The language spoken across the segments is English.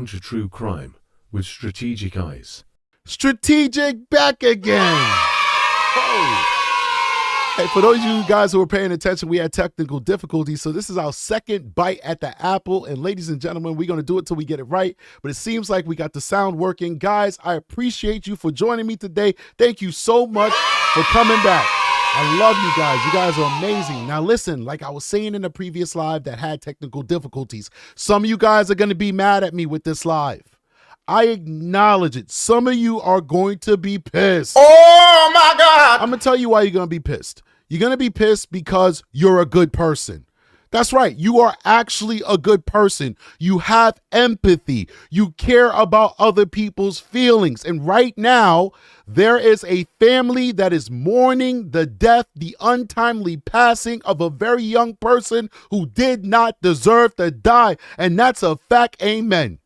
to true crime with Strategic Eyes. Strategic back again. Oh. Hey, for those of you guys who are paying attention, we had technical difficulties, so this is our second bite at the apple. And ladies and gentlemen, we're going to do it till we get it right. But it seems like we got the sound working. Guys, I appreciate you for joining me today. Thank you so much for coming back. I love you guys. You guys are amazing. Now listen, like I was saying in the previous live that had technical difficulties, some of you guys are going to be mad at me with this live. I acknowledge it. Some of you are going to be pissed. Oh my God. I'm going to tell you why you're going to be pissed. You're going to be pissed because you're a good person. That's right. You are actually a good person. You have empathy. You care about other people's feelings. And right now, there is a family that is mourning the death, the untimely passing of a very young person who did not deserve to die. And that's a fact. Amen.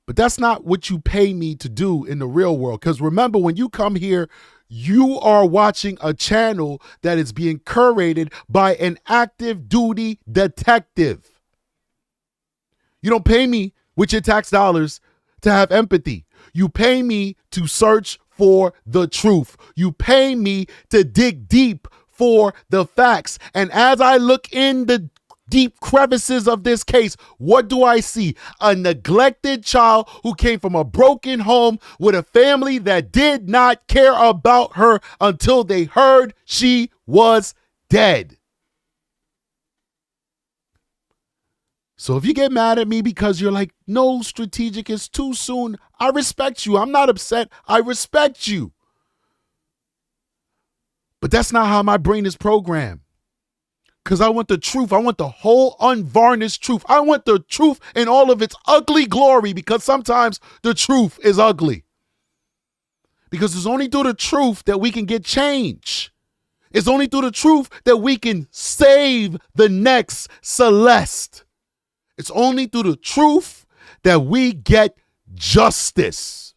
But that's not what you pay me to do in the real world. Because remember, when you come here, you are watching a channel that is being curated by an active duty detective. You don't pay me with your tax dollars to have empathy. You pay me to search for the truth. You pay me to dig deep for the facts. And as I look in the deep crevices of this case, what do I see? A neglected child who came from a broken home with a family that did not care about her until they heard she was dead. So if you get mad at me because you're like, no, Strategic, is too soon, I respect you. I'm not upset. I respect you. But that's not how my brain is programmed. Because I want the truth. I want the whole unvarnished truth. I want the truth in all of its ugly glory, because sometimes the truth is ugly. Because it's only through the truth that we can get change. It's only through the truth that we can save the next Celeste. It's only through the truth that we get justice.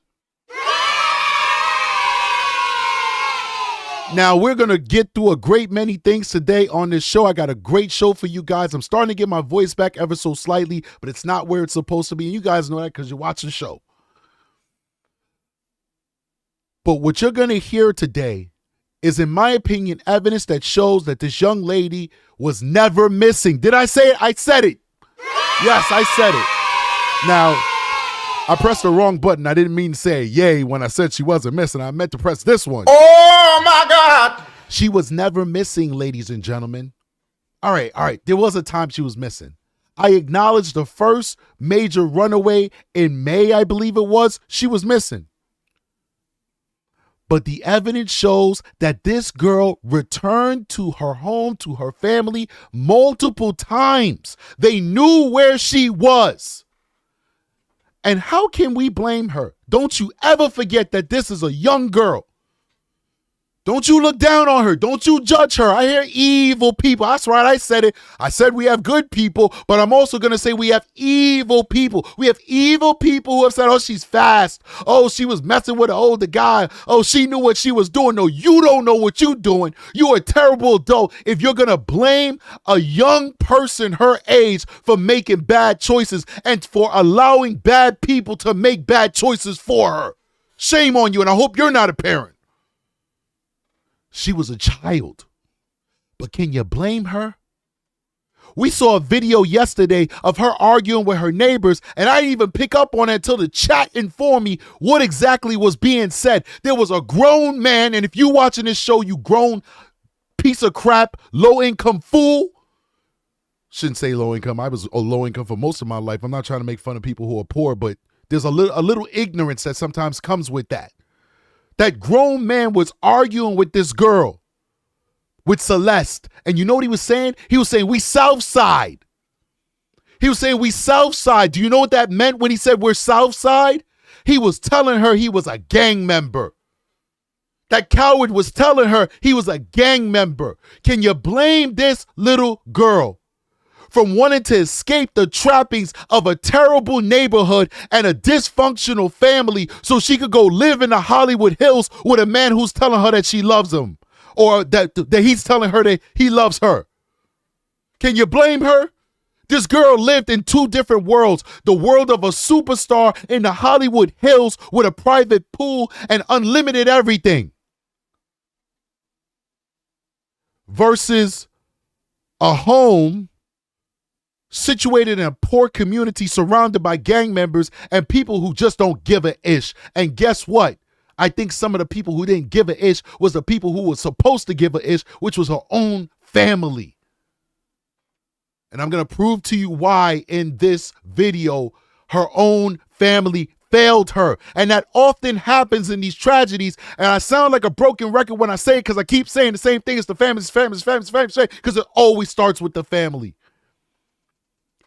Now, we're going to get through a great many things today on this show. I got a great show for you guys. I'm starting to get my voice back ever so slightly, but it's not where it's supposed to be. And you guys know that because you're watching the show. But what you're going to hear today is, in my opinion, evidence that shows that this young lady was never missing. Did I say it? I said it. Yes, I said it. Now, I pressed the wrong button. I didn't mean to say yay when I said she wasn't missing. I meant to press this one. Oh my God. She was never missing, ladies and gentlemen. All right. There was a time she was missing. I acknowledge the first major runaway in May, I believe it was, she was missing. But the evidence shows that this girl returned to her home, to her family, multiple times. They knew where she was. And how can we blame her? Don't you ever forget that this is a young girl. Don't you look down on her. Don't you judge her. I hear evil people. That's right. I said it. I said we have good people, but I'm also going to say we have evil people. We have evil people who have said, oh, she's fast. Oh, she was messing with an older guy. Oh, she knew what she was doing. No, you don't know what you're doing. You're a terrible adult if you're going to blame a young person her age for making bad choices and for allowing bad people to make bad choices for her. Shame on you, and I hope you're not a parent. She was a child, but can you blame her? We saw a video yesterday of her arguing with her neighbors, and I didn't even pick up on it until the chat informed me what exactly was being said. There was a grown man, and if you watching this show, you grown piece of crap, low-income fool. Shouldn't say low-income. I was a low-income for most of my life. I'm not trying to make fun of people who are poor, but there's a little ignorance that sometimes comes with that. That grown man was arguing with this girl, with Celeste. And you know what he was saying? He was saying, we Southside. He was saying, we Southside. Do you know what that meant when he said we're Southside? He was telling her he was a gang member. That coward was telling her he was a gang member. Can you blame this little girl from wanting to escape the trappings of a terrible neighborhood and a dysfunctional family so she could go live in the Hollywood Hills with a man who's telling her that she loves him, or that he's telling her that he loves her? Can you blame her? This girl lived in two different worlds. The world of a superstar in the Hollywood Hills with a private pool and unlimited everything. Versus a home situated in a poor community surrounded by gang members and people who just don't give a ish. And guess what? I think some of the people who didn't give a ish was the people who were supposed to give a ish, which was her own family. And I'm going to prove to you why in this video her own family failed her. And that often happens in these tragedies. And I sound like a broken record when I say it because I keep saying the same thing. It's the family, because it always starts with the family.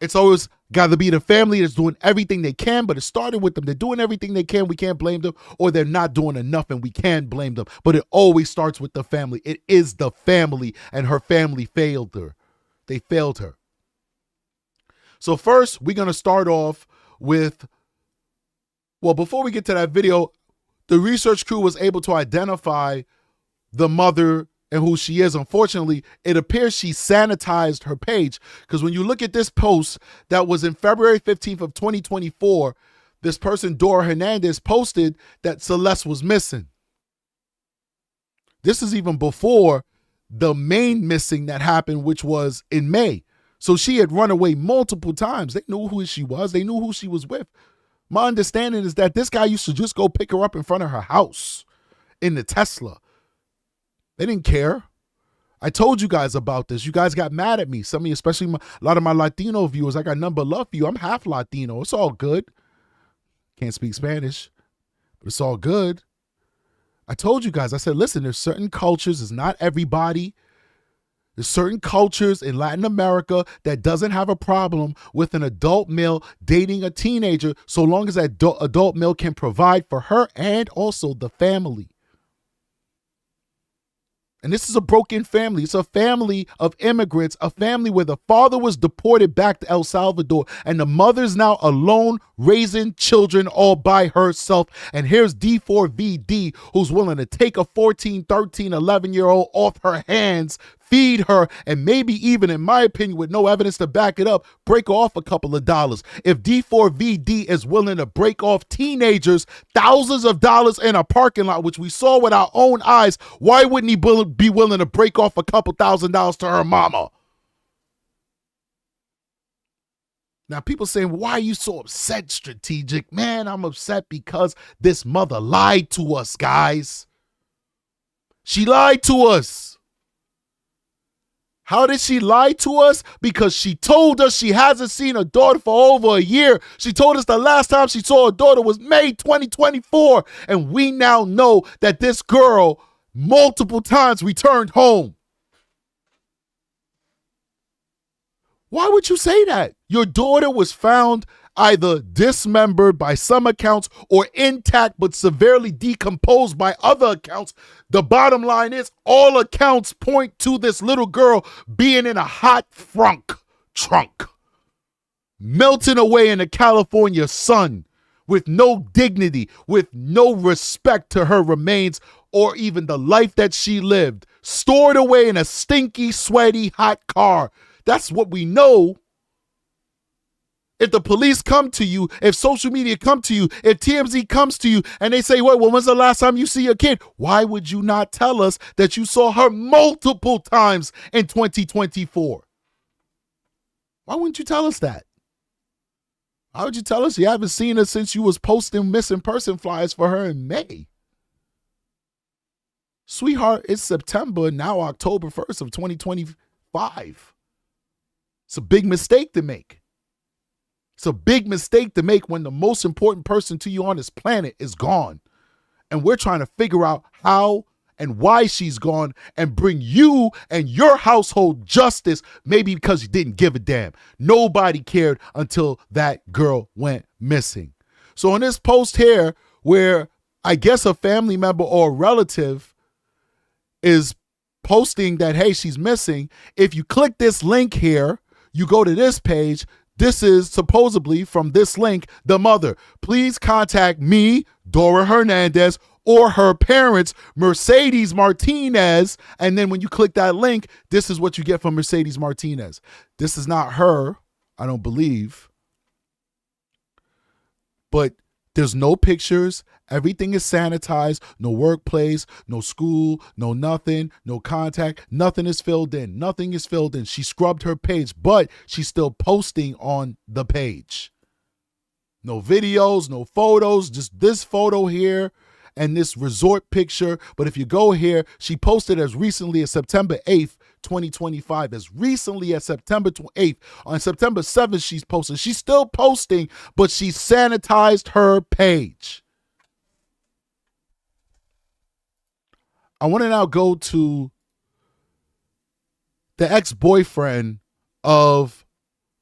It's always got to be the family that's doing everything they can, but it started with them. They're doing everything they can. We can't blame them, or they're not doing enough and we can blame them. But it always starts with the family. It is the family, and her family failed her. They failed her. So first, we're going to start off with, well, before we get to that video, the research crew was able to identify the mother and who she is. Unfortunately, it appears she sanitized her page, because when you look at this post that was in February 15th of 2024, this person, Dora Hernandez, posted that Celeste was missing. This is even before the main missing that happened, which was in May. So she had run away multiple times. They knew who she was. They knew who she was with. My understanding is that this guy used to just go pick her up in front of her house in the Tesla. They didn't care. I told you guys about this. You guys got mad at me. Some of you, especially a lot of my Latino viewers, I got nothing but love for you. I'm half Latino. It's all good. Can't speak Spanish, but it's all good. I told you guys, I said, listen, there's certain cultures, it's not everybody. There's certain cultures in Latin America that doesn't have a problem with an adult male dating a teenager, so long as that adult male can provide for her and also the family. And this is a broken family. It's a family of immigrants, a family where the father was deported back to El Salvador and the mother's now alone raising children all by herself. And here's D4VD, who's willing to take a 14, 13, 11-year-old off her hands, feed her, and maybe even, in my opinion, with no evidence to back it up, break off a couple of dollars. If D4VD is willing to break off teenagers thousands of dollars in a parking lot, which we saw with our own eyes, why wouldn't he be willing to break off a couple $1,000s to her mama? Now, people saying, why are you so upset, Strategic? Man, I'm upset because this mother lied to us, guys. She lied to us. How did she lie to us? Because she told us she hasn't seen her daughter for over a year. She told us the last time she saw her daughter was May 2024. And we now know that this girl multiple times returned home. Why would you say that? Your daughter was found either dismembered by some accounts or intact but severely decomposed by other accounts. The bottom line is all accounts point to this little girl being in a hot trunk, melting away in the California sun with no dignity, with no respect to her remains or even the life that she lived, stored away in a stinky, sweaty, hot car. That's what we know. If the police come to you, if social media come to you, if TMZ comes to you and they say, well, when's the last time you see your kid? Why would you not tell us that you saw her multiple times in 2024? Why wouldn't you tell us that? Why would you tell us you haven't seen her since you was posting missing person flyers for her in May? Sweetheart, it's September, now October 1st of 2025. It's a big mistake to make. It's a big mistake to make when the most important person to you on this planet is gone. And we're trying to figure out how and why she's gone and bring you and your household justice, maybe because you didn't give a damn. Nobody cared until that girl went missing. So in this post here, where I guess a family member or a relative is posting that, hey, she's missing, if you click this link here, you go to this page. This is supposedly from this link, the mother. Please contact me, Dora Hernandez, or her parents, Mercedes Martinez. And then when you click that link, this is what you get from Mercedes Martinez. This is not her. I don't believe. But there's no pictures. Everything is sanitized. No workplace, no school, no nothing, no contact. Nothing is filled in. Nothing is filled in. She scrubbed her page, but she's still posting on the page. No videos, no photos, just this photo here and this resort picture. But if you go here, she posted as recently as September 8th, 2025, as recently as September 8th. On September 7th, she's posting. She's still posting, but she sanitized her page. I want to now go to the ex-boyfriend of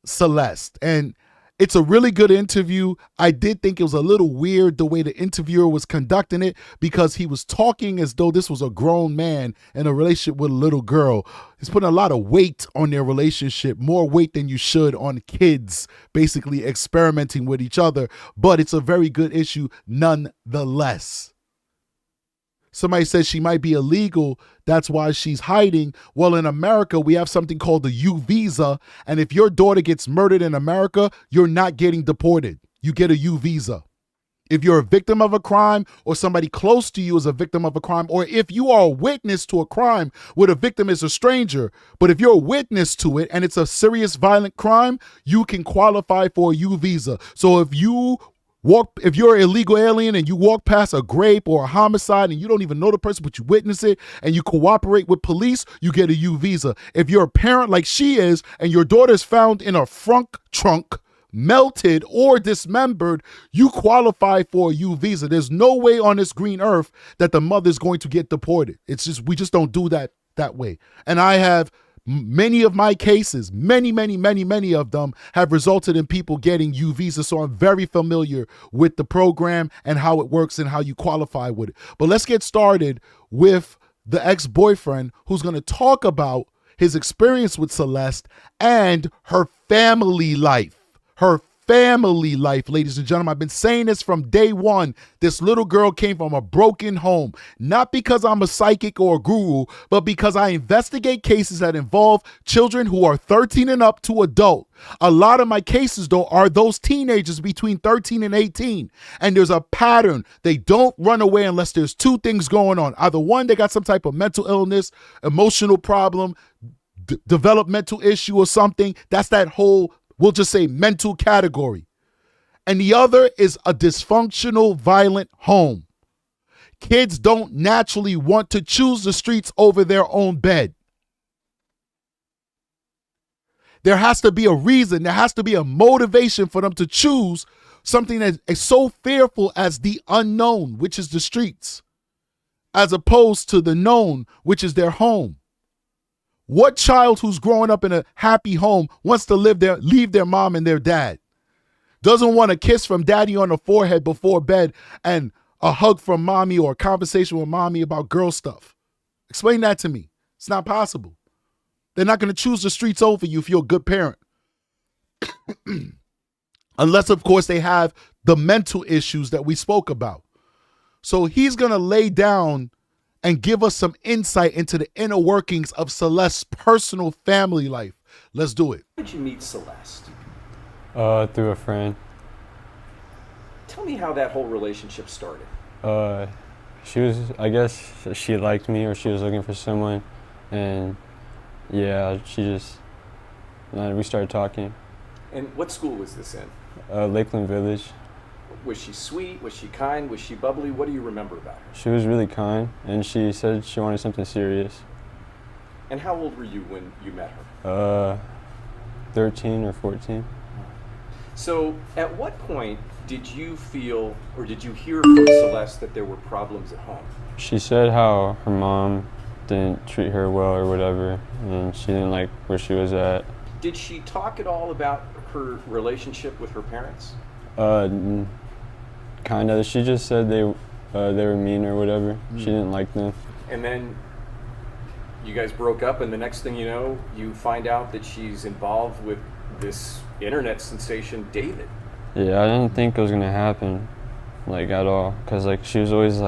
Celeste. And it's a really good interview. I did think it was a little weird the way the interviewer was conducting it, because he was talking as though this was a grown man in a relationship with a little girl. He's putting a lot of weight on their relationship, more weight than you should on kids basically experimenting with each other. But it's a very good issue nonetheless. Somebody says she might be illegal. That's why she's hiding. Well, in America, we have something called the U visa. And if your daughter gets murdered in America, you're not getting deported. You get a U visa. If you're a victim of a crime, or somebody close to you is a victim of a crime, or if you are a witness to a crime where the victim is a stranger, but if you're a witness to it and it's a serious violent crime, you can qualify for a U visa. So if you're an illegal alien and you walk past a grape or a homicide and you don't even know the person, but you witness it and you cooperate with police, you get a U visa. If you're a parent like she is and your daughter's found in a trunk, melted or dismembered, you qualify for a U visa. There's no way on this green earth that the mother's going to get deported. We just don't do that way. And I have many of my cases, many of them have resulted in people getting U visas. So I'm very familiar with the program and how it works and how you qualify with it. But let's get started with the ex-boyfriend, who's going to talk about his experience with Celeste and her family life. Her family life, ladies and gentlemen. I've been saying this from day one. This little girl came from a broken home, not because I'm a psychic or a guru, but because I investigate cases that involve children who are 13 and up to adult. A lot of my cases, though, are those teenagers between 13 and 18. And there's a pattern. They don't run away unless there's two things going on. Either one, they got some type of mental illness, emotional problem, developmental issue or something. That's that whole, we'll just say, mental category. And the other is a dysfunctional, violent home. Kids don't naturally want to choose the streets over their own bed. There has to be a reason. There has to be a motivation for them to choose something that is so fearful as the unknown, which is the streets, as opposed to the known, which is their home. What child who's growing up in a happy home wants to leave their mom and their dad? Doesn't want a kiss from daddy on the forehead before bed and a hug from mommy or a conversation with mommy about girl stuff? Explain that to me. It's not possible. They're not going to choose the streets over you if you're a good parent. Unless, of course, they have the mental issues that we spoke about. So he's going to lay down and give us some insight into the inner workings of Celeste's personal family life. Let's do it. How did you meet Celeste? Through a friend. Tell me how that whole relationship started. I guess she liked me, or she was looking for someone, and yeah, we started talking. And what school was this in? Lakeland Village. Was she sweet? Was she kind? Was she bubbly? What do you remember about her? She was really kind, and she said she wanted something serious. And how old were you when you met her? 13 or 14. So at what point did you feel, or did you hear from Celeste that there were problems at home? She said how her mom didn't treat her well or whatever, and she didn't like where she was at. Did she talk at all about her relationship with her parents? Kind of. She just said they were mean or whatever. She didn't like them. And then you guys broke up, and the next thing you know, you find out that she's involved with this internet sensation, David. Yeah, I didn't think it was gonna happen, at all, because she was always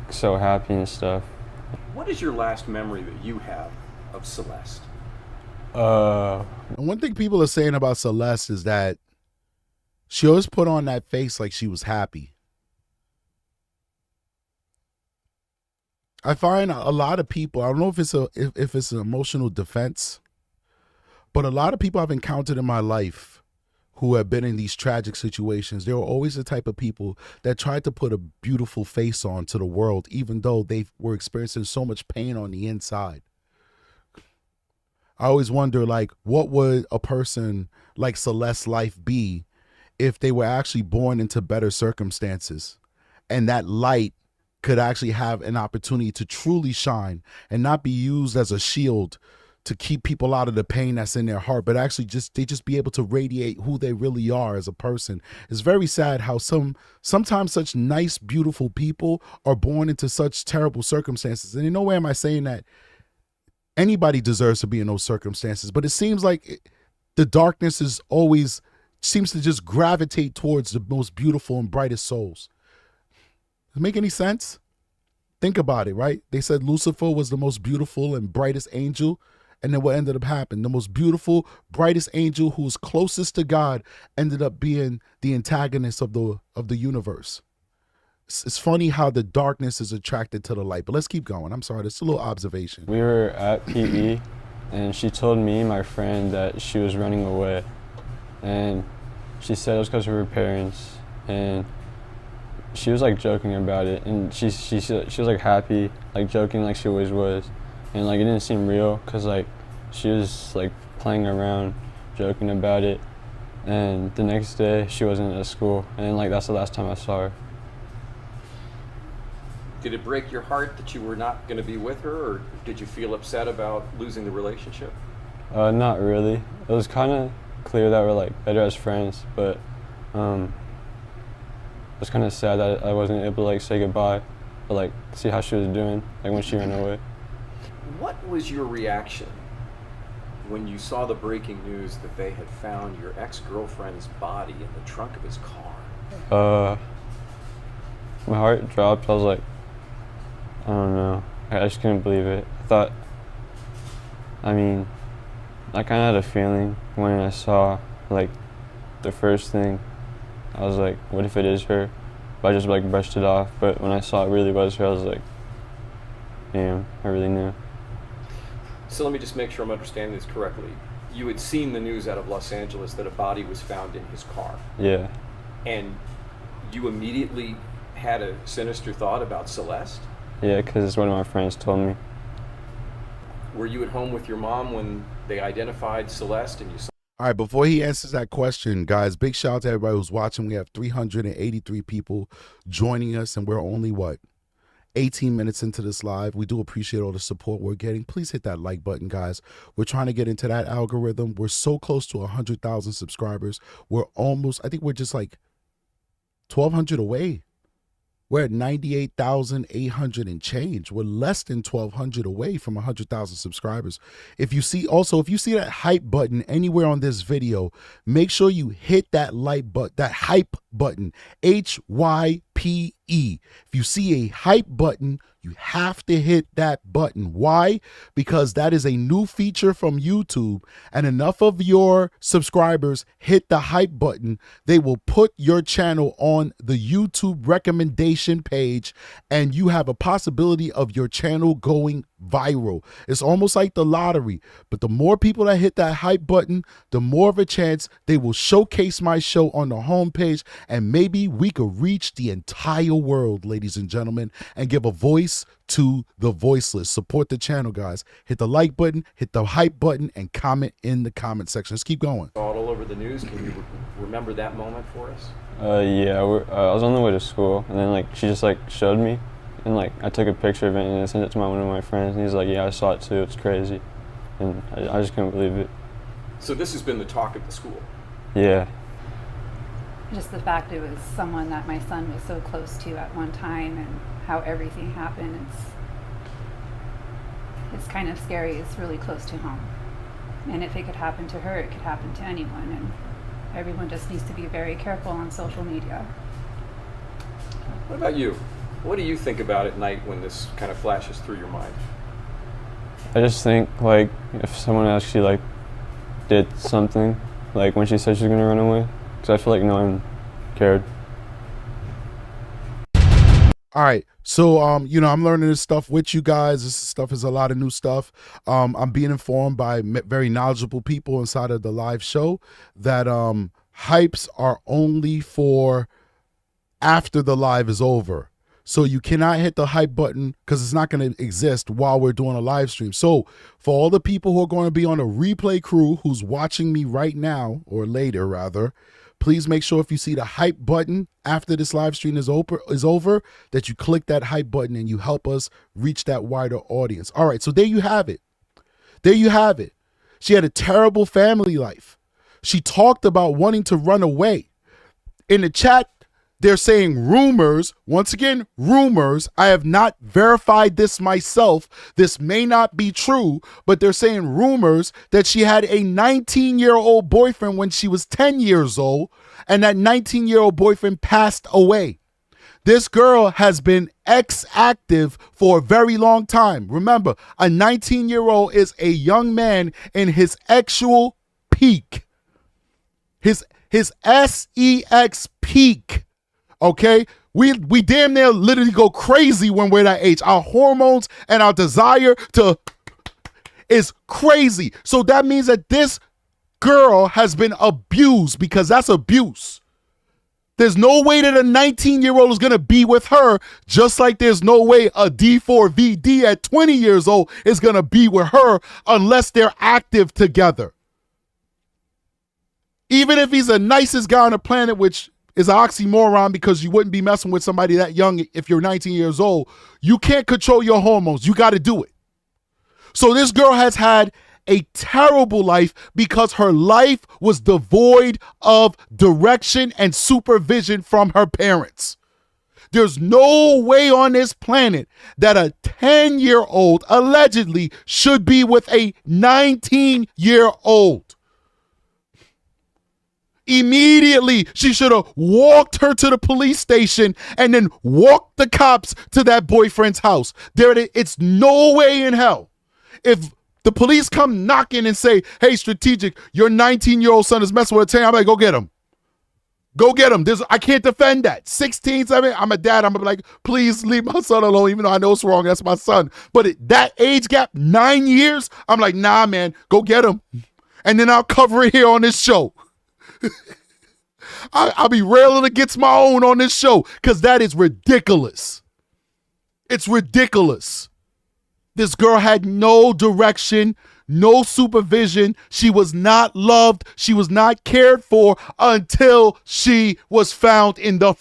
so happy and stuff. What is your last memory that you have of Celeste? And one thing people are saying about Celeste is that she always put on that face like she was happy. I find a lot of people, I don't know if it's an emotional defense, but a lot of people I've encountered in my life who have been in these tragic situations, they were always the type of people that tried to put a beautiful face on to the world, even though they were experiencing so much pain on the inside. I always wonder, like, what would a person like Celeste's life be if they were actually born into better circumstances and that light could actually have an opportunity to truly shine and not be used as a shield to keep people out of the pain that's in their heart, but actually they just be able to radiate who they really are as a person. It's very sad how sometimes such nice, beautiful people are born into such terrible circumstances. And in no way am I saying that anybody deserves to be in those circumstances, but it seems like the darkness is always seems to just gravitate towards the most beautiful and brightest souls. Does it make any sense? Think about it, right? They said Lucifer was the most beautiful and brightest angel, and then what ended up happening? The most beautiful, brightest angel who was closest to God ended up being the antagonist of the universe. It's funny how the darkness is attracted to the light, but let's keep going. I'm sorry, that's a little observation. We were at PE, and she told me and my friend that she was running away, and she said it was because of her parents, and she was like joking about it, and she was like happy, like joking like she always was, and like it didn't seem real because like she was like playing around, joking about it, and the next day she wasn't at school, and like that's the last time I saw her. Did it break your heart that you were not going to be with her, or did you feel upset about losing the relationship? Not really. It was kind of clear that we're like better as friends, but it was kind of sad that I wasn't able to like say goodbye, or like see how she was doing, like when she ran away. What was your reaction when you saw the breaking news that they had found your ex-girlfriend's body in the trunk of his car? My heart dropped. I was like, I don't know. I just couldn't believe it. I kind of had a feeling when I saw like the first thing. I was like, what if it is her? But I just like brushed it off. But when I saw it really was her, I was like, damn, I really knew. So let me just make sure I'm understanding this correctly. You had seen the news out of Los Angeles that a body was found in his car. Yeah. And you immediately had a sinister thought about Celeste? Yeah, because one of my friends told me. Were you at home with your mom when they identified Celeste and you saw? All right, before he answers that question, guys, big shout out to everybody who's watching. We have 383 people joining us, and we're only, 18 minutes into this live. We do appreciate all the support we're getting. Please hit that like button, guys. We're trying to get into that algorithm. We're so close to 100,000 subscribers. We're almost, I think we're just like 1,200 away. We're at 98,800 and change. We're less than 1,200 away from 100,000 subscribers. If you see that hype button anywhere on this video, make sure you hit that that hype button, HYPE. If you see a hype button, you have to hit that button. Why? Because that is a new feature from YouTube, and enough of your subscribers hit the hype button, they will put your channel on the YouTube recommendation page, and you have a possibility of your channel going viral. It's almost like the lottery, but the more people that hit that hype button, the more of a chance they will showcase my show on the homepage, and maybe we could reach the entire world, ladies and gentlemen, and give a voice to the voiceless. Support the channel, guys. Hit the like button, hit the hype button, and comment in the comment section. Let's keep going. All over the news. Can you remember that moment for us? Yeah, I was on the way to school, and then like she just like showed me, and like I took a picture of it and I sent it to one of my friends, and he's like, yeah, I saw it too, it's crazy. And I just couldn't believe it. So this has been the talk of the school? Yeah. Just the fact it was someone that my son was so close to at one time, and how everything happened, it's kind of scary. It's really close to home. And if it could happen to her, it could happen to anyone, and everyone just needs to be very careful on social media. What about you? What do you think about at night when this kind of flashes through your mind? I just think like if someone actually like did something, like when she said she was gonna run away, because I feel like no one cared. All right, so you know, I'm learning this stuff with you guys. This stuff is a lot of new stuff. I'm being informed by very knowledgeable people inside of the live show that hypes are only for after the live is over. So you cannot hit the hype button because it's not going to exist while we're doing a live stream. So for all the people who are going to be on a replay crew who's watching me right now, or later rather, please make sure if you see the hype button after this live stream is over, that you click that hype button and you help us reach that wider audience. All right, so there you have it. There you have it. She had a terrible family life. She talked about wanting to run away. In the chat, they're saying rumors. Once again, rumors. I have not verified this myself. This may not be true, but they're saying rumors that she had a 19-year-old boyfriend when she was 10 years old, and that 19-year-old boyfriend passed away. This girl has been ex-active for a very long time. Remember, a 19-year-old is a young man in his actual peak. His sex peak. Okay, we damn near literally go crazy when we're that age. Our hormones and our desire to is crazy. So that means that this girl has been abused, because that's abuse. There's no way that a 19-year-old is going to be with her, just like there's no way a D4VD at 20 years old is going to be with her unless they're active together. Even if he's the nicest guy on the planet, which is an oxymoron because you wouldn't be messing with somebody that young if you're 19 years old. You can't control your hormones. You got to do it. So this girl has had a terrible life because her life was devoid of direction and supervision from her parents. There's no way on this planet that a 10-year-old allegedly should be with a 19-year-old. Immediately, she should have walked her to the police station and then walked the cops to that boyfriend's house. It's no way in hell. If the police come knocking and say, hey, Strategic, your 19-year-old son is messing with a 10, I'm like, go get him. Go get him. I can't defend that. 16, 17, I'm a dad. I'm like, please leave my son alone, even though I know it's wrong. That's my son. But that age gap, 9 years, I'm like, nah, man, go get him. And then I'll cover it here on this show. I'll be railing against my own on this show because that is ridiculous. It's ridiculous. This girl had no direction, no supervision. She was not loved. She was not cared for until she was found in the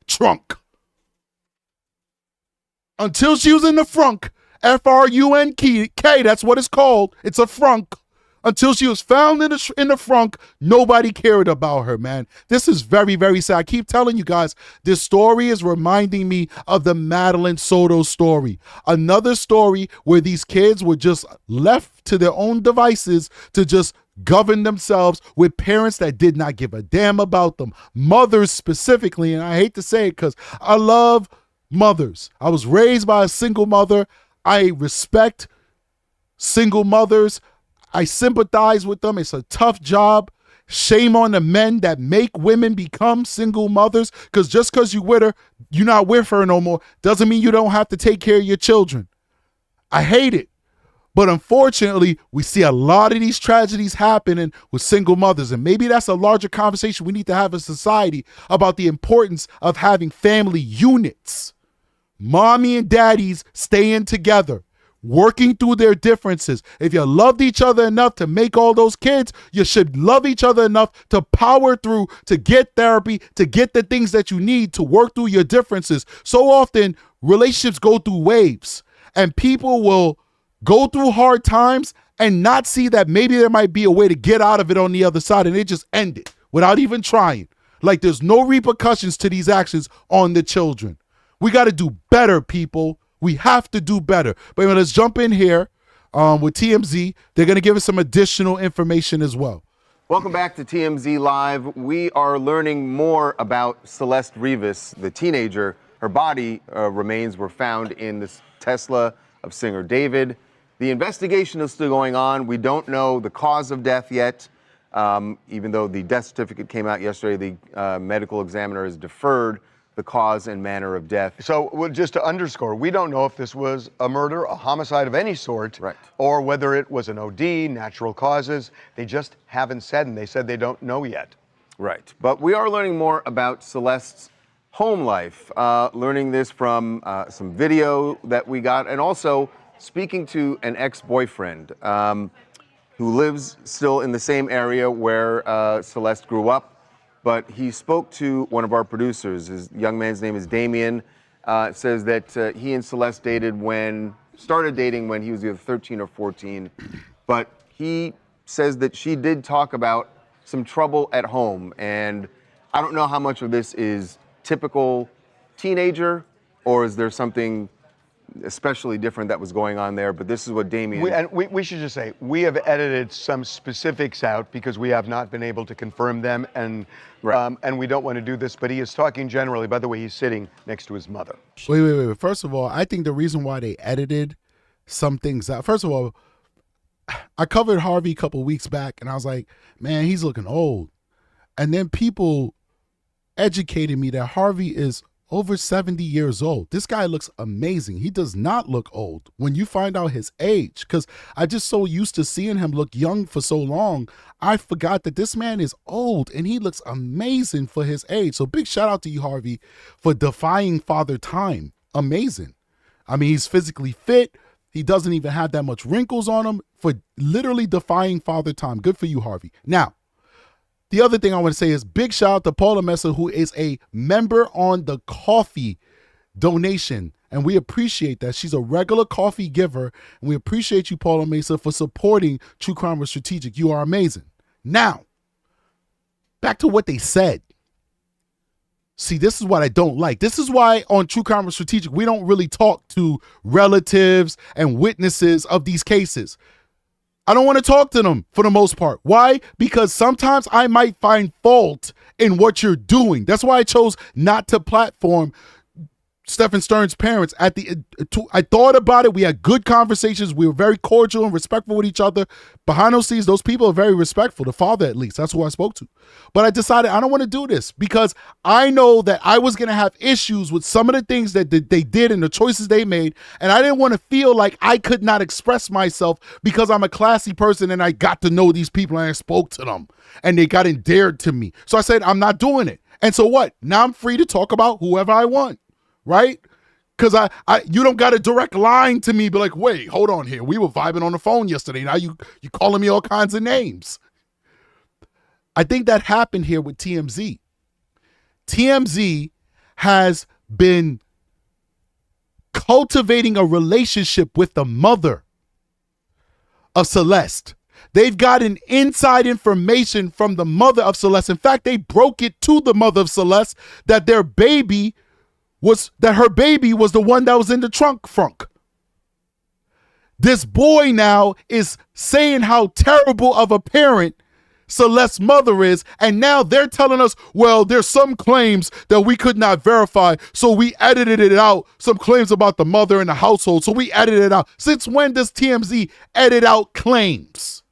trunk. Until she was in the frunk, F-R-U-N-K, that's what it's called. It's a frunk. Until she was found in the frunk, nobody cared about her, man. This is very, very sad. I keep telling you guys, this story is reminding me of the Madeline Soto story. Another story where these kids were just left to their own devices to just govern themselves with parents that did not give a damn about them. Mothers specifically, and I hate to say it because I love mothers. I was raised by a single mother. I respect single mothers. I sympathize with them. It's a tough job. Shame on the men that make women become single mothers, because just because you're with her, you're not with her no more, doesn't mean you don't have to take care of your children. I hate it. But unfortunately, we see a lot of these tragedies happening with single mothers. And maybe that's a larger conversation we need to have in society about the importance of having family units. Mommy and daddies staying together, working through their differences. If you loved each other enough to make all those kids, you should love each other enough to power through, to get therapy, to get the things that you need to work through your differences. So often, relationships go through waves, and people will go through hard times and not see that maybe there might be a way to get out of it on the other side, and they just end it without even trying. Like there's no repercussions to these actions on the children. We got to do better, people. We have to do better. But let's jump in here with TMZ. They're going to give us some additional information as well. Welcome back to TMZ Live. We are learning more about Celeste Rivas, the teenager. Her body remains were found in this Tesla of singer David. The investigation is still going on. We don't know the cause of death yet. Even though the death certificate came out yesterday, the medical examiner has deferred the cause and manner of death. So just to underscore, we don't know if this was a murder, a homicide of any sort, Right. or whether it was an OD, natural causes. They just haven't said, and they said they don't know yet. Right. But we are learning more about Celeste's home life, learning this from some video that we got, and also speaking to an ex-boyfriend who lives still in the same area where Celeste grew up. But he spoke to one of our producers. His young man's name is Damien. Says that he and Celeste started dating when he was either 13 or 14. But he says that she did talk about some trouble at home. And I don't know how much of this is typical teenager, or is there something especially different that was going on there? But this is what Damien... We should just say, we have edited some specifics out because we have not been able to confirm them, and we don't want to do this, but he is talking generally. By the way, he's sitting next to his mother. Wait. First of all, I think the reason why they edited some things out, first of all, I covered Harvey a couple weeks back, and I was like, man, he's looking old. And then people educated me that Harvey is over 70 years old. This guy looks amazing. He does not look old when you find out his age, because I just so used to seeing him look young for so long, I forgot that this man is old and he looks amazing for his age. So big shout out to you, Harvey, for defying father time. Amazing. I mean, he's physically fit. He doesn't even have that much wrinkles on him, for literally defying father time. Good for you, Harvey. Now, the other thing I want to say is big shout out to Paula Messer, who is a member on the coffee donation. And we appreciate that. She's a regular coffee giver. And we appreciate you, Paula Messer, for supporting True Crime with Strategic. You are amazing. Now, back to what they said. See, this is what I don't like. This is why on True Crime with Strategic, we don't really talk to relatives and witnesses of these cases. I don't want to talk to them for the most part. Why? Because sometimes I might find fault in what you're doing. That's why I chose not to platform Stephen Stern's parents. I thought about it. We had good conversations. We were very cordial and respectful with each other. Behind those scenes, those people are very respectful. The father, at least. That's who I spoke to. But I decided I don't want to do this because I know that I was going to have issues with some of the things that they did and the choices they made. And I didn't want to feel like I could not express myself because I'm a classy person and I got to know these people and I spoke to them and they got endeared to me. So I said, I'm not doing it. And so what? Now I'm free to talk about whoever I want. Right? Because you don't got a direct line to me, be like, wait, hold on here. We were vibing on the phone yesterday. Now you calling me all kinds of names. I think that happened here with TMZ. TMZ has been cultivating a relationship with the mother of Celeste. They've gotten inside information from the mother of Celeste. In fact, they broke it to the mother of Celeste that her baby was the one that was in the trunk. This boy now is saying how terrible of a parent Celeste's mother is, and now they're telling us, well, there's some claims that we could not verify, so we edited it out, some claims about the mother and the household, so we edited it out. Since when does TMZ edit out claims?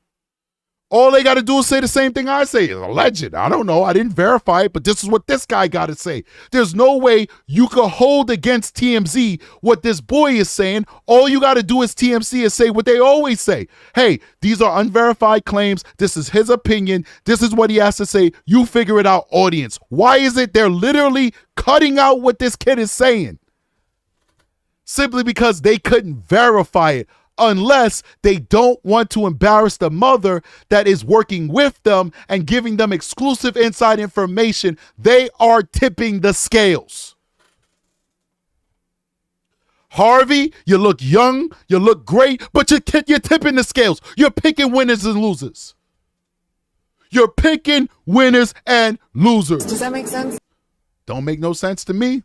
All they got to do is say the same thing I say. It's alleged. I don't know. I didn't verify it, but this is what this guy got to say. There's no way you could hold against TMZ what this boy is saying. All you got to do as TMZ is say what they always say. Hey, these are unverified claims. This is his opinion. This is what he has to say. You figure it out, audience. Why is it they're literally cutting out what this kid is saying? Simply because they couldn't verify it. Unless they don't want to embarrass the mother that is working with them and giving them exclusive inside information, they are tipping the scales. Harvey, you look young, you look great, but you're tipping the scales. You're picking winners and losers. You're picking winners and losers. Does that make sense? Don't make no sense to me.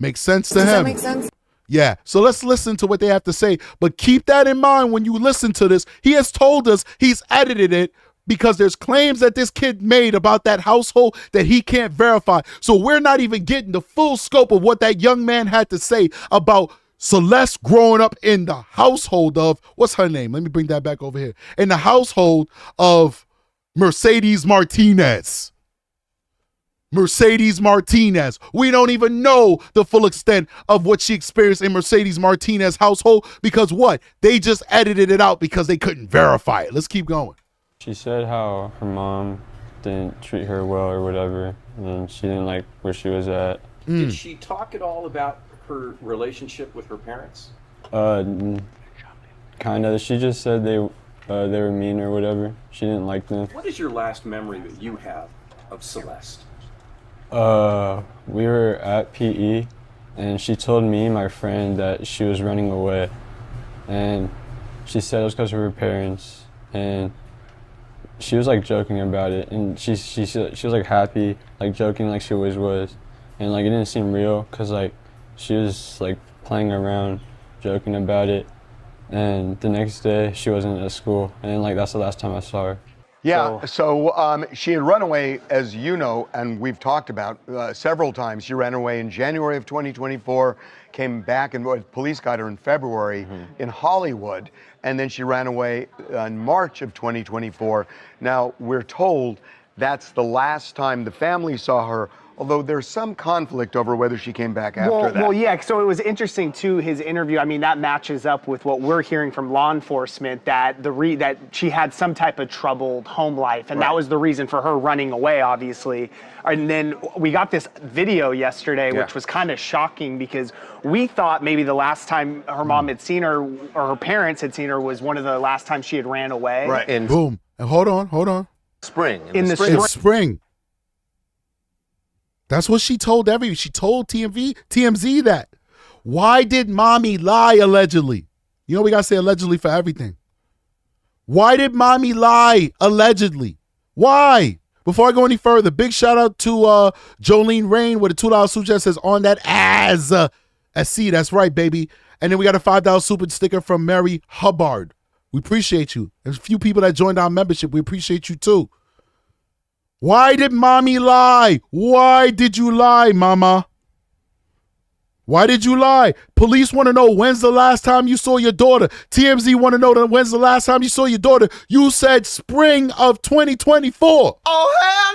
Makes sense to him. Does that make sense? Yeah, so let's listen to what they have to say. But keep that in mind when you listen to this. He has told us he's edited it because there's claims that this kid made about that household that he can't verify. So we're not even getting the full scope of what that young man had to say about Celeste growing up in the household of, what's her name? Let me bring that back over here. In the household of Mercedes Martinez. Mercedes Martinez. We don't even know the full extent of what she experienced in Mercedes Martinez household because what? They just edited it out because they couldn't verify it. Let's keep going. She said how her mom didn't treat her well or whatever, and she didn't like where she was at. Did she talk at all about her relationship with her parents? Kind of. She just said they were mean or whatever. She didn't like them. What is your last memory that you have of Celeste? We were at PE, and she told me and my friend that she was running away, and she said it was because of her parents, and she was like joking about it, and she was like happy, like joking like she always was, and like it didn't seem real because like she was like playing around, joking about it, and the next day she wasn't at school, and like that's the last time I saw her. Yeah, so she had run away, as you know, and we've talked about several times. She ran away in January of 2024, came back, and police got her in February in Hollywood, and then she ran away in March of 2024. Now, we're told that's the last time the family saw her, although there's some conflict over whether she came back after that. Well, yeah, so it was interesting, too, his interview. I mean, that matches up with what we're hearing from law enforcement, that that she had some type of troubled home life, and that was the reason for her running away, obviously. And then we got this video yesterday, which was kind of shocking because we thought maybe the last time her mom had seen her, or her parents had seen her, was one of the last times she had ran away. Right. In Boom. And hold on. spring. In the In spring. That's what she told she told TMZ that. Why did mommy lie allegedly? You know we gotta say allegedly for everything. Why did mommy lie allegedly? Why? Before I go any further, big shout out to Jolene Rain with a $2 super chat says on that as C. That's right, baby. And then we got a $5 super sticker from Mary Hubbard. We appreciate you. There's a few people that joined our membership. We appreciate you too. Why did mommy lie? Why did you lie, mama? Why did you lie? Police want to know when's the last time you saw your daughter. TMZ want to know when's the last time you saw your daughter. You said spring of 2024. Oh, hell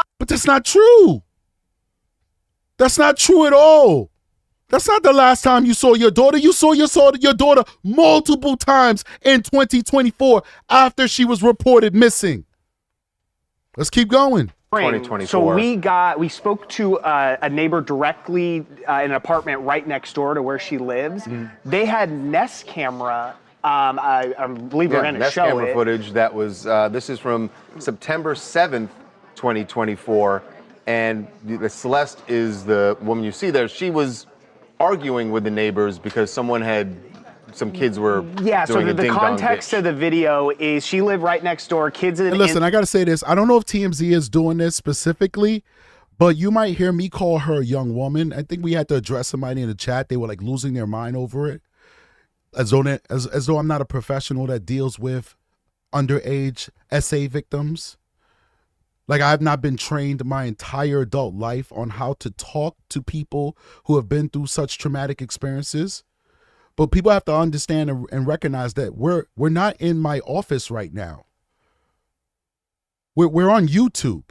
no. But that's not true. That's not true at all. That's not the last time you saw your daughter. You saw your daughter multiple times in 2024 after she was reported missing. Let's keep going. 2024. So we spoke to a neighbor directly in an apartment right next door to where she lives. They had Nest camera. I believe we're going to show camera it. footage that was. This is from September 7th, 2024, and Celeste is the woman you see there. She was arguing with the neighbors because some kids were Yeah, so doing a the ding-dong context ditch. of the video is she lived right next door. Kids in And listen, I got to say this. I don't know if TMZ is doing this specifically, but you might hear me call her a young woman. I think we had to address somebody in the chat. They were like losing their mind over it. As though I'm not a professional that deals with underage SA victims. Like I have not been trained my entire adult life on how to talk to people who have been through such traumatic experiences. But people have to understand and recognize that we're not in my office right now. We're on YouTube,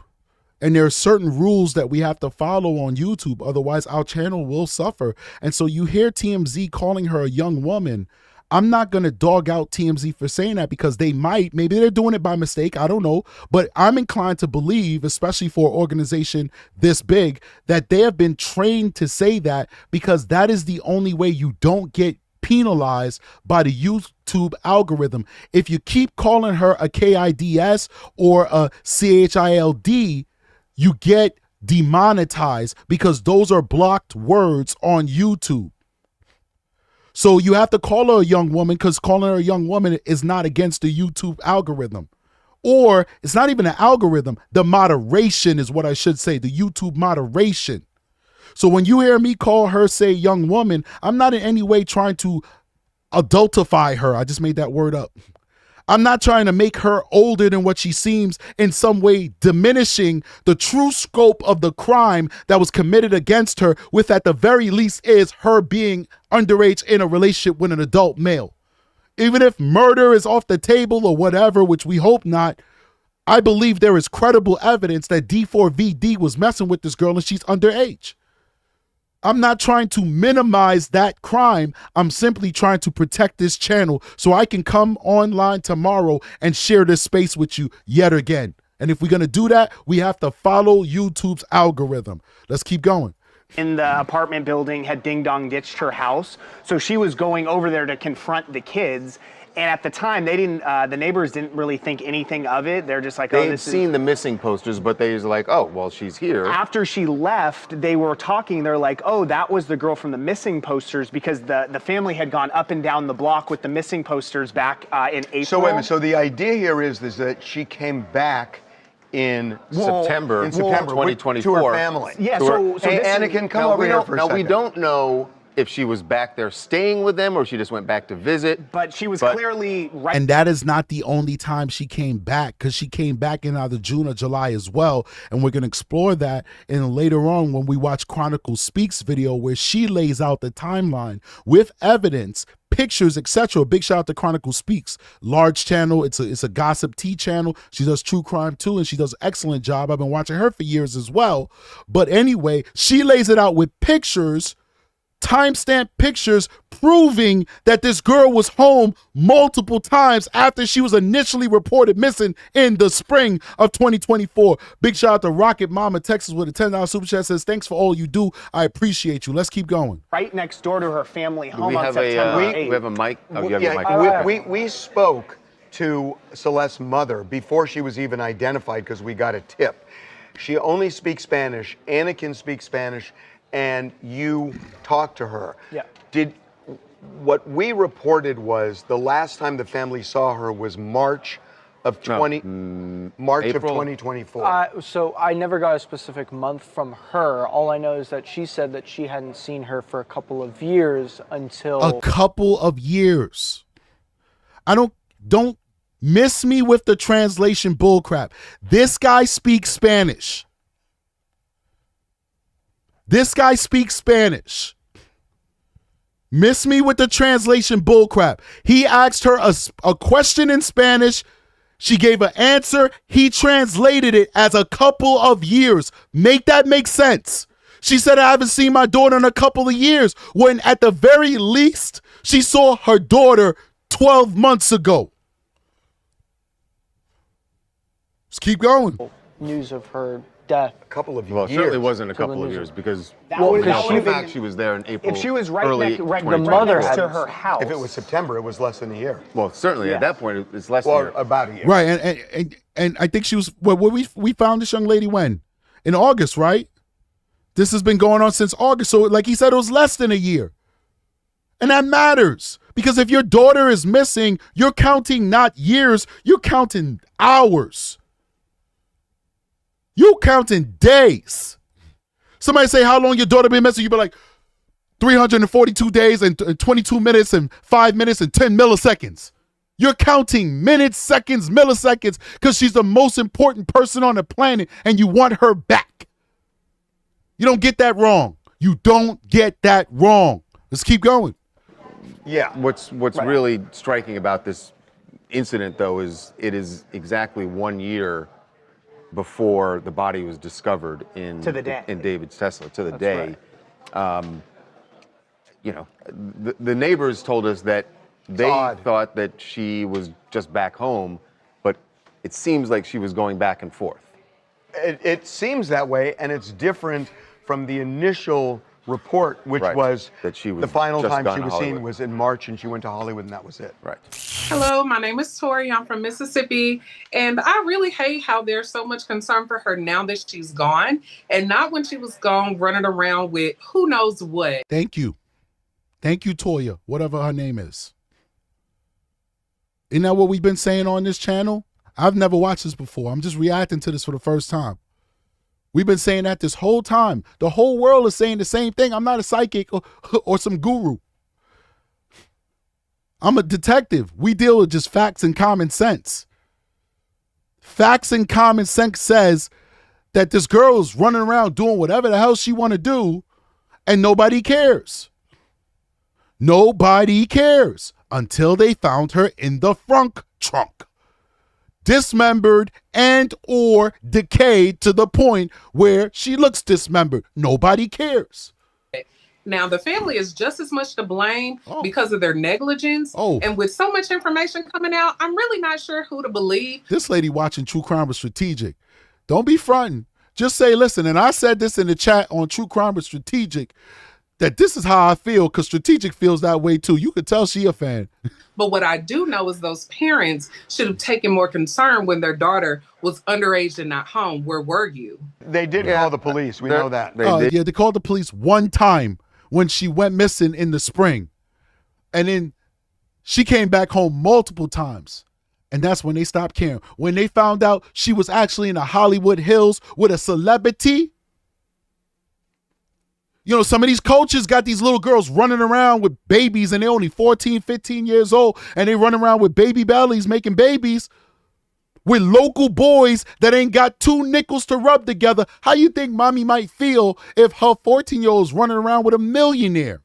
and there are certain rules that we have to follow on YouTube. Otherwise, our channel will suffer. And so you hear TMZ calling her a young woman. I'm not going to dog out TMZ for saying that because maybe they're doing it by mistake. I don't know. But I'm inclined to believe, especially for an organization this big, that they have been trained to say that because that is the only way you don't get penalized by the YouTube algorithm. If you keep calling her a KIDS or a CHILD, you get demonetized because those are blocked words on YouTube. So you have to call her a young woman because calling her a young woman is not against the YouTube algorithm. Or it's not even an algorithm. The moderation is what I should say, the YouTube moderation. So when you hear me call her, say, young woman, I'm not in any way trying to adultify her. I just made that word up. I'm not trying to make her older than what she seems in some way, diminishing the true scope of the crime that was committed against her, with at the very least is her being underage in a relationship with an adult male. Even if murder is off the table or whatever, which we hope not, I believe there is credible evidence that D4VD was messing with this girl and she's underage. I'm not trying to minimize that crime. I'm simply trying to protect this channel so I can come online tomorrow and share this space with you yet again. And if we're going to do that, we have to follow YouTube's algorithm. Let's keep going. In the apartment building had ding dong ditched her house. So she was going over there to confront the kids. And at the time, they didn't. The neighbors didn't really think anything of it. They're just like, They oh, had this seen is. the missing posters, but they was like, oh, well, she's here. After she left, they were talking. They're like, oh, that was the girl from the missing posters, because the family had gone up and down the block with the missing posters back in April. So wait a minute. So the idea here is that she came back in September 2024 to her family. Yeah. To So Hey, this is- Anakin, come over here for a second. we don't know if she was back there staying with them or she just went back to visit. But she was clearly right. And that is not the only time she came back, because she came back in either June or July as well. And we're going to explore that in later on when we watch Chronicle Speaks video, where she lays out the timeline with evidence, pictures, etc. Big shout out to Chronicle Speaks, large channel. It's a gossip tea channel. She does true crime too, and she does an excellent job. I've been watching her for years as well. But anyway, she lays it out with pictures, timestamp pictures, proving that this girl was home multiple times after she was initially reported missing in the spring of 2024. Big shout out to Rocket Mama Texas with a $10 super chat, says, thanks for all you do. I appreciate you. Let's keep going. Right next door to her family Do home we on have September a 8th. we have a mic? Oh, you have your mic. Okay. We spoke to Celeste's mother before she was even identified because we got a tip. She only speaks Spanish. Anakin speaks Spanish, and you talked to her. Yeah. What we reported was the last time the family saw her was March of April? 2024. So I never got a specific month from her. All I know is that she said that she hadn't seen her for a couple of years until... A couple of years. I don't miss me with the translation bullcrap. This guy speaks Spanish. This guy speaks Spanish. Miss me with the translation bullcrap. He asked her a question in Spanish. She gave an answer. He translated it as a couple of years. Make that make sense. She said, I haven't seen my daughter in a couple of years, when at the very least, she saw her daughter 12 months ago. Let's keep going. News of her death. A couple of Well, it years. certainly wasn't a Till the couple of news- years because That Well, would- because that she- would've in been- fact she was there in April. if she was right early next, right, 2024. the mother next to had- her house. If it was September, it was less than a year. Well, certainly Yeah. at that point it's less Or than about a year. Right, and I think she was, well, we found this young lady when? In August, right? This has been going on since August, so like he said, it was less than a year. And that matters, because if your daughter is missing, you're counting not years, you're counting hours. You counting days. Somebody say how long your daughter been missing, you be like 342 days and 22 minutes and 5 minutes and 10 milliseconds. You're counting minutes, seconds, milliseconds, because she's the most important person on the planet and you want her back. You don't get that wrong. You don't get that wrong. Let's keep going. Yeah. What's really striking about this incident, though, is it is exactly 1 year before the body was discovered in To the day. in David's Tesla, to the That's day. You know, the neighbors told us that they odd. thought that she was just back home, but it seems like she was going back and forth. It seems that way, and it's different from the initial report, which Right. was That she was the final just time gone she to was seen Hollywood. was in March, and she went to Hollywood, and that was it. Right. Hello, my name is Tori. I'm from Mississippi. And I really hate how there's so much concern for her now that she's gone, and not when she was gone running around with who knows what. Thank you. Thank you, Toya, whatever her name is. Isn't that what we've been saying on this channel? I've never watched this before. I'm just reacting to this for the first time. We've been saying that this whole time. The whole world is saying the same thing. I'm not a psychic or some guru. I'm a detective. We deal with just facts and common sense. Facts and common sense says that this girl is running around doing whatever the hell she want to do, and nobody cares. Nobody cares until they found her in the trunk, dismembered and or decayed to the point where she looks dismembered. Nobody cares. Now, the family is just as much to blame because of their negligence. And with so much information coming out, I'm really not sure who to believe. This lady watching True Crime with Strategic. Don't be fronting. Just say, listen, and I said this in the chat on True Crime with Strategic, that this is how I feel, because Strategic feels that way too. You could tell she a fan. But what I do know is those parents should have taken more concern when their daughter was underage and not home. Where were you? They did call the police. We know that. They called the police one time when she went missing in the spring. And then she came back home multiple times. And that's when they stopped caring. When they found out she was actually in the Hollywood Hills with a celebrity. You know, some of these coaches got these little girls running around with babies and they're only 14, 15 years old. And they run around with baby bellies making babies with local boys that ain't got 2 nickels to rub together. How you think mommy might feel if her 14-year-old's running around with a millionaire?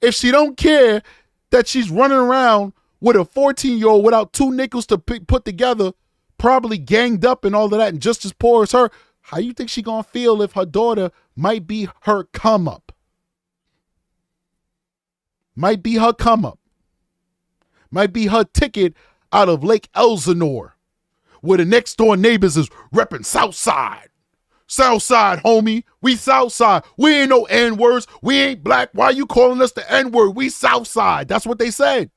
If she don't care that she's running around with a 14-year-old without 2 nickels to put together, probably ganged up and all of that, and just as poor as her, how you think she gonna feel if her daughter might be her come up? Might be her come up. Might be her ticket out of Lake Elsinore, where the next door neighbors is repping Southside. Southside, homie. We Southside. We ain't no N-words. We ain't black. Why you calling us the N-word? We Southside. That's what they said.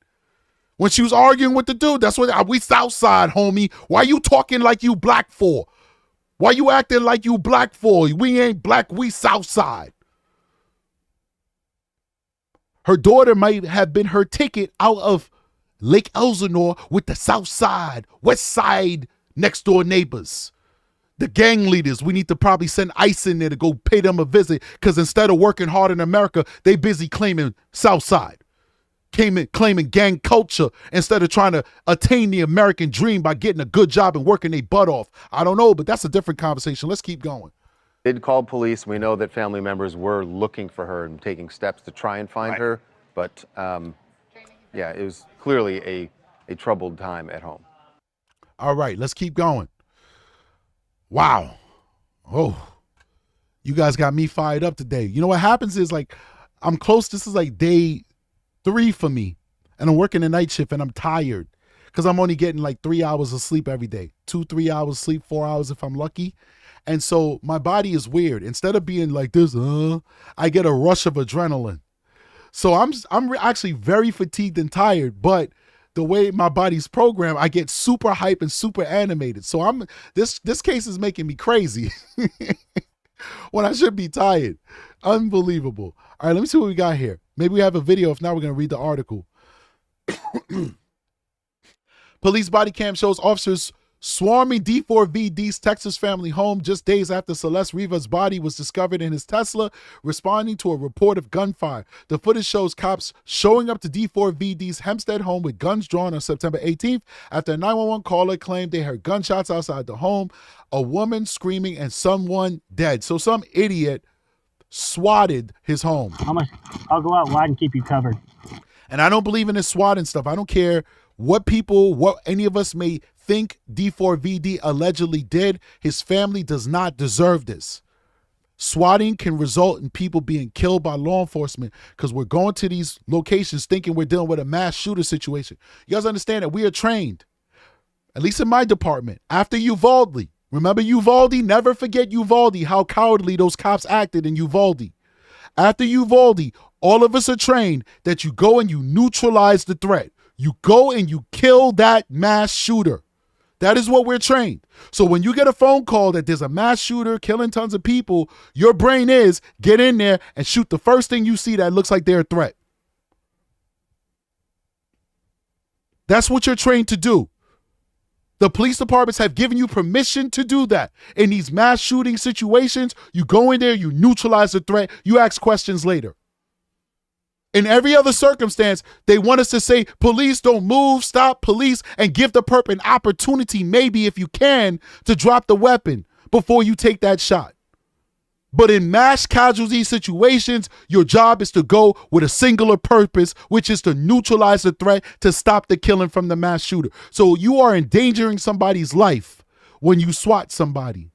When she was arguing with the dude, that's what we Southside, homie. Why you talking like you black for? Why you acting like you black for? We ain't black, we Southside. Her daughter might have been her ticket out of Lake Elsinore with the South Side, West Side next door neighbors. The gang leaders, we need to probably send ICE in there to go pay them a visit, because instead of working hard in America, they busy claiming South Side. Claiming gang culture instead of trying to attain the American dream by getting a good job and working their butt off. I don't know, but that's a different conversation. Let's keep going. Did call police. We know that family members were looking for her and taking steps to try and find her. But yeah, it was clearly a troubled time at home. All right, let's keep going. Wow. Oh, you guys got me fired up today. You know what happens is, like, I'm close. This is like day 3 for me, and I'm working a night shift and I'm tired because I'm only getting like 3 hours of sleep every day. 2-3 hours sleep, 4 hours if I'm lucky. And so my body is weird. Instead of being like this, I get a rush of adrenaline. So I'm actually very fatigued and tired, but the way my body's programmed, I get super hype and super animated. So this case is making me crazy when I should be tired. Unbelievable. All right, let me see what we got here. Maybe we have a video. If not, we're going to read the article. Police body cam shows officers swarming D4VD's Texas family home just days after Celeste Rivas' body was discovered in his Tesla, responding to a report of gunfire. The footage shows cops showing up to D4VD's Hempstead home with guns drawn on September 18th after a 911 caller claimed they heard gunshots outside the home, a woman screaming, and someone dead. So some idiot swatted his home. I'll go out wide and keep you covered. And I don't believe in this swatting stuff. I don't care what any of us may think D4VD allegedly did. His family does not deserve this. Swatting can result in people being killed by law enforcement because we're going to these locations thinking we're dealing with a mass shooter situation. You guys understand that we are trained, at least in my department, after Uvalde. Remember Uvalde? Never forget Uvalde, how cowardly those cops acted in Uvalde. After Uvalde, all of us are trained that you go and you neutralize the threat. You go and you kill that mass shooter. That is what we're trained. So when you get a phone call that there's a mass shooter killing tons of people, your brain is get in there and shoot the first thing you see that looks like they're a threat. That's what you're trained to do. The police departments have given you permission to do that. In these mass shooting situations, you go in there, you neutralize the threat, you ask questions later. In every other circumstance, they want us to say, police don't move, stop police, and give the perp an opportunity, maybe if you can, to drop the weapon before you take that shot. But in mass casualty situations, your job is to go with a singular purpose, which is to neutralize the threat to stop the killing from the mass shooter. So you are endangering somebody's life when you SWAT somebody.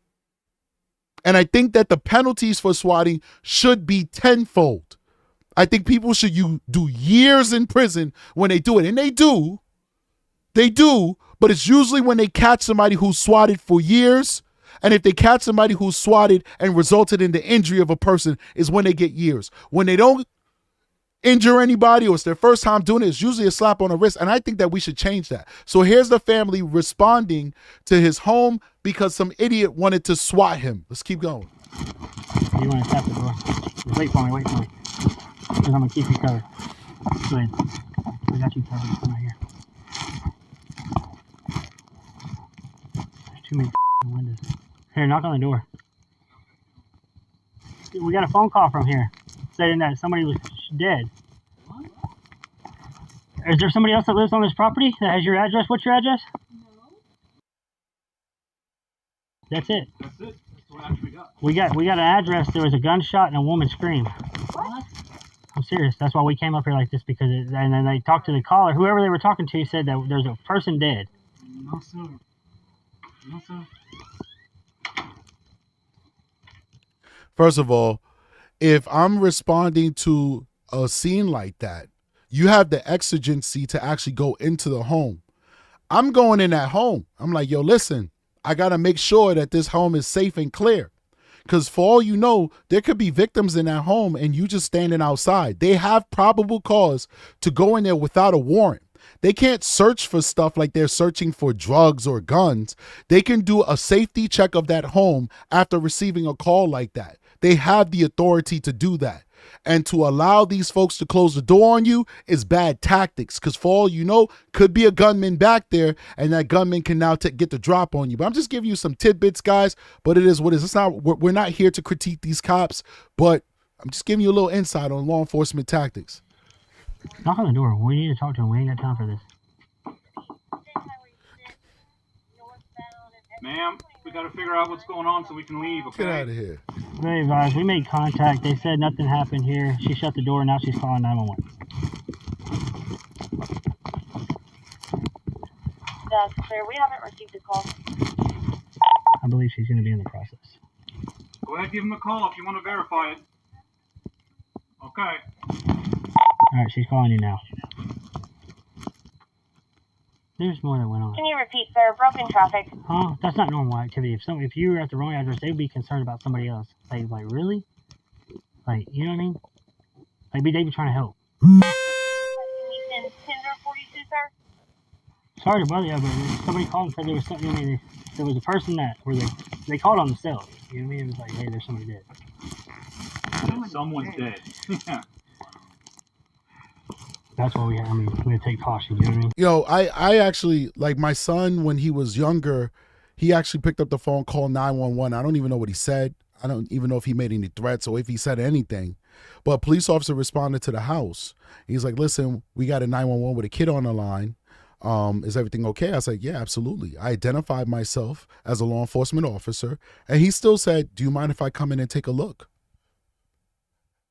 And I think that the penalties for swatting should be tenfold. I think people should do years in prison when they do it. And they do, but it's usually when they catch somebody who's swatted for years. And if they catch somebody who's swatted and resulted in the injury of a person is when they get years. When they don't injure anybody or it's their first time doing it, it's usually a slap on the wrist. And I think that we should change that. So here's the family responding to his home because some idiot wanted to SWAT him. Let's keep going. You want to tap the door? Just wait for me. Because I'm going to keep you covered. Go ahead. I got you covered. Come right here. There's too many windows. Here, knock on the door. We got a phone call from here saying that somebody was dead. What? Is there somebody else that lives on this property that has your address? What's your address? No. That's it. That's it. That's the one we got. We got an address. There was a gunshot and a woman screamed. What? I'm serious. That's why we came up here like this because and then they talked to the caller. Whoever they were talking to said that there's a person dead. No, sir. No, sir. First of all, if I'm responding to a scene like that, you have the exigency to actually go into the home. I'm going in that home. I'm like, yo, listen, I got to make sure that this home is safe and clear. Because for all you know, there could be victims in that home and you just standing outside. They have probable cause to go in there without a warrant. They can't search for stuff like they're searching for drugs or guns. They can do a safety check of that home after receiving a call like that. They have the authority to do that. And to allow these folks to close the door on you is bad tactics because for all you know, could be a gunman back there and that gunman can now get the drop on you. But I'm just giving you some tidbits, guys, but it is what it is. We're not here to critique these cops, but I'm just giving you a little insight on law enforcement tactics. Knock on the door. We need to talk to him. We ain't got time for this. Ma'am, we got to figure out what's going on so we can leave, okay? Get out of here. Very advised. We made contact. They said nothing happened here. She shut the door. Now she's calling 911. That's clear. We haven't received a call. I believe she's going to be in the process. Go ahead, give him a call if you want to verify it. Okay. All right, she's calling you now. There's more that went on. Can you repeat, sir? Broken traffic. Huh? That's not normal activity. If you were at the wrong address, they'd be concerned about somebody else. Like really? Like, you know what I mean? Like, they'd be trying to help. Can you send Tinder 42, sir? Sorry to bother you, but somebody called and said there was something. I mean, there was a person where they called on themselves. You know what I mean? It was like, hey, there's somebody dead. Someone's dead. That's why we take caution, you know what I mean? Yo, I actually, like my son, when he was younger, he actually picked up the phone, called 911. I don't even know what he said. I don't even know if he made any threats or if he said anything. But a police officer responded to the house. He's like, listen, we got a 911 with a kid on the line. Is everything okay? I was like, yeah, absolutely. I identified myself as a law enforcement officer. And he still said, do you mind if I come in and take a look?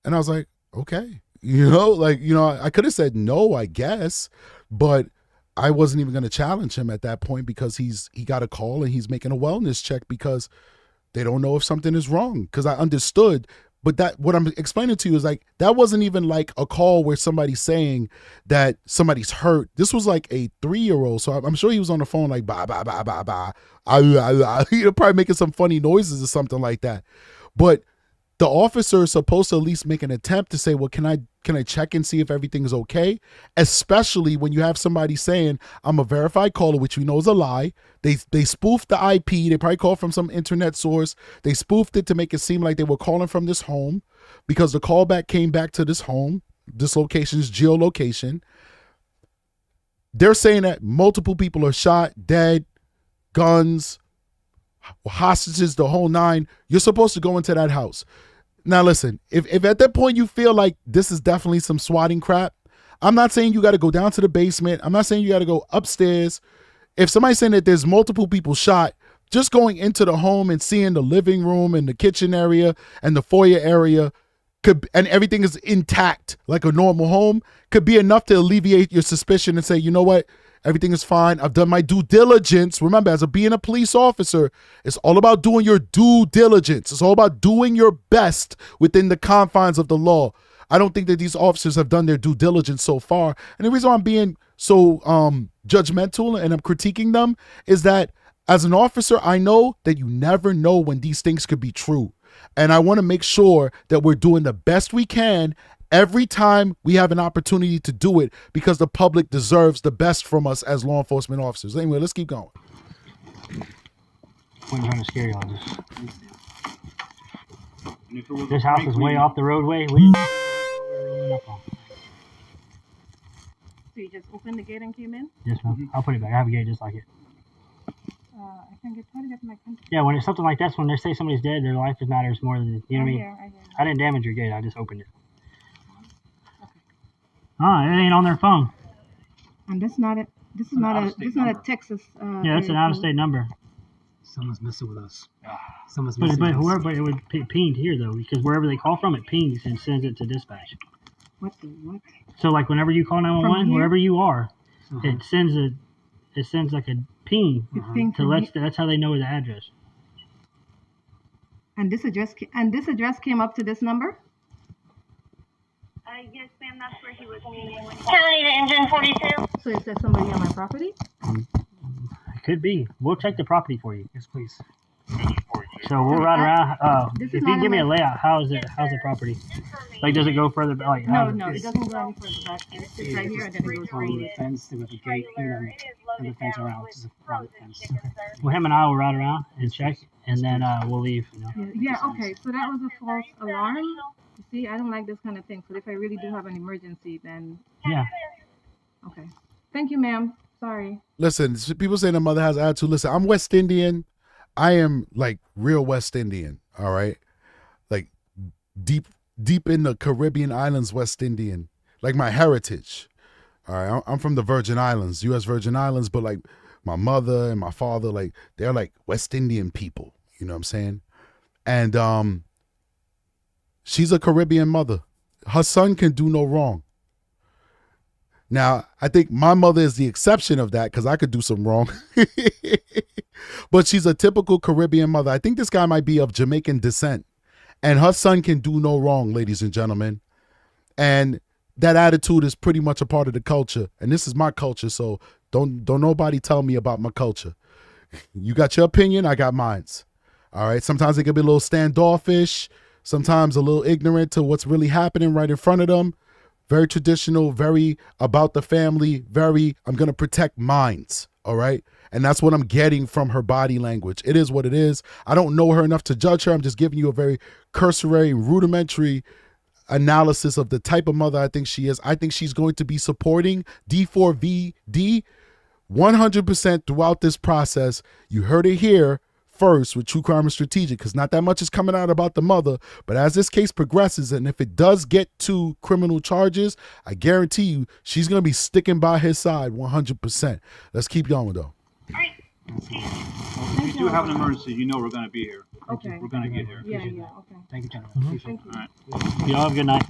And I was like, okay. I could have said no, I guess, but I wasn't even going to challenge him at that point because he got a call and he's making a wellness check because they don't know if something is wrong. Because I understood, but what I'm explaining to you is like, that wasn't even like a call where somebody's saying that somebody's hurt. This was like a 3-year-old. So I'm sure he was on the phone like, bah, bah, bah, bah, bah. He'll probably making some funny noises or something like that. But the officer is supposed to at least make an attempt to say, well, can I check and see if everything is okay? Especially when you have somebody saying, I'm a verified caller, which we know is a lie. They spoofed the IP. They probably called from some internet source. They spoofed it to make it seem like they were calling from this home because the callback came back to this home, this location's geolocation. They're saying that multiple people are shot, dead, guns, hostages, the whole nine. You're supposed to go into that house. Now listen, if at that point you feel like this is definitely some swatting crap, I'm not saying you got to go down to the basement. I'm not saying you got to go upstairs. If somebody's saying that there's multiple people shot, just going into the home and seeing the living room and the kitchen area and the foyer area and everything is intact like a normal home could be enough to alleviate your suspicion and say, you know what, everything is fine. I've done my due diligence. Remember, as being a police officer, it's all about doing your due diligence. It's all about doing your best within the confines of the law. I don't think that these officers have done their due diligence so far. And the reason why I'm being so judgmental and I'm critiquing them is that as an officer, I know that you never know when these things could be true. And I want to make sure that we're doing the best we can every time we have an opportunity to do it, because the public deserves the best from us as law enforcement officers. Anyway, let's keep going. I'm trying to scare y'all. This house is way off the roadway. So you just opened the gate and came in? Yes, ma'am. I'll put it back. I have a gate just like it. I can try to get my country. Yeah, when it's something like this, when they say somebody's dead, their life matters more than, you know what I mean? I didn't damage your gate. I just opened it. Oh, it ain't on their phone. And this is not a Texas. Yeah, that's an out-of-state number. Someone's messing with us. But whoever, it would pinged here though, because wherever they call from, it pings and sends it to dispatch. What the what? So like whenever you call 911, wherever you are, it sends like a ping to that's how they know the address. And this address came up to this number? Yes, ma'am. That's where he was meeting. County to engine 42. So is there somebody on my property? It could be. We'll check the property for you. Yes, please. So we'll ride around. If you give me a layout, how's the property? Like, does it go further back? Like, no, it doesn't go any further back. It's right here, and then it goes From the fence, there was a gate here, and the fence around, which is around the fence. Well, him and I will ride around and check, and then we'll leave. You know? Yeah. Okay. So that was a false alarm. You see, I don't like this kind of thing. So if I really do have an emergency, then yeah. Okay. Thank you, ma'am. Sorry. Listen, people saying the mother has attitude. Listen, I'm West Indian. I am like real West Indian. All right, like deep in the Caribbean islands, West Indian. Like my heritage. All right, I'm from the Virgin Islands, U.S. Virgin Islands, but like my mother and my father, like they're like West Indian people. You know what I'm saying? And she's a Caribbean mother. Her son can do no wrong. Now, I think my mother is the exception of that because I could do some wrong. But she's a typical Caribbean mother. I think this guy might be of Jamaican descent. And her son can do no wrong, ladies and gentlemen. And that attitude is pretty much a part of the culture. And this is my culture, so don't nobody tell me about my culture. You got your opinion, I got mine. All right, sometimes it can be a little standoffish, sometimes a little ignorant to what's really happening right in front of them. Very traditional, very about the family, very, I'm going to protect minds, all right? And that's what I'm getting from her body language. It is what it is. I don't know her enough to judge her. I'm just giving you a very cursory, rudimentary analysis of the type of mother I think she is. I think she's going to be supporting D4VD 100% throughout this process. You heard it here first with True Crime and Strategic, because not that much is coming out about the mother, but as this case progresses and if it does get to criminal charges, I guarantee you she's going to be sticking by his side 100%. Let's keep going though. If you do have an emergency, you know we're going to be here. Okay. We're going to get here. Yeah, okay. Thank you, gentlemen. Thank you. All right. Y'all have a good night.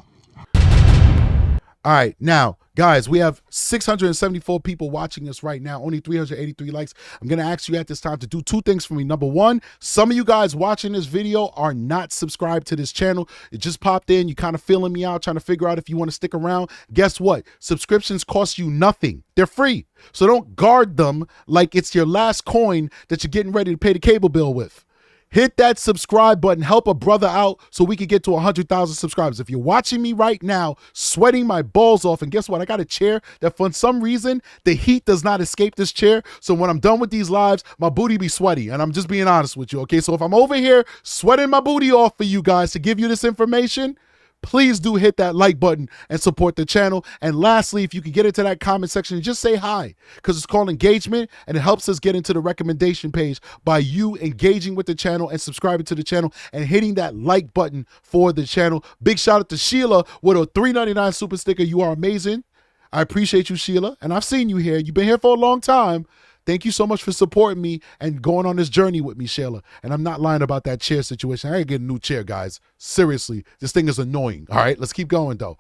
All right, now, guys, we have 674 people watching us right now, only 383 likes. I'm going to ask you at this time to do two things for me. Number one, some of you guys watching this video are not subscribed to this channel. It just popped in. You kind of feeling me out, trying to figure out if you want to stick around. Guess what? Subscriptions cost you nothing. They're free. So don't guard them like it's your last coin that you're getting ready to pay the cable bill with. Hit that subscribe button. Help a brother out so we can get to 100,000 subscribers. If you're watching me right now, sweating my balls off, and guess what? I got a chair that for some reason, the heat does not escape this chair. So when I'm done with these lives, my booty be sweaty. And I'm just being honest with you, okay? So if I'm over here sweating my booty off for you guys to give you this information, please do hit that like button and support the channel. And lastly, if you could get into that comment section and just say hi, because it's called engagement, and it helps us get into the recommendation page by you engaging with the channel and subscribing to the channel and hitting that like button for the channel. Big shout out to Sheila with a $3.99 super sticker. You are amazing. I appreciate you, Sheila. And I've seen you here. You've been here for a long time. Thank you so much for supporting me and going on this journey with me, Sheila. And I'm not lying about that chair situation. I gotta get a new chair, guys. Seriously, this thing is annoying. All right, let's keep going, though.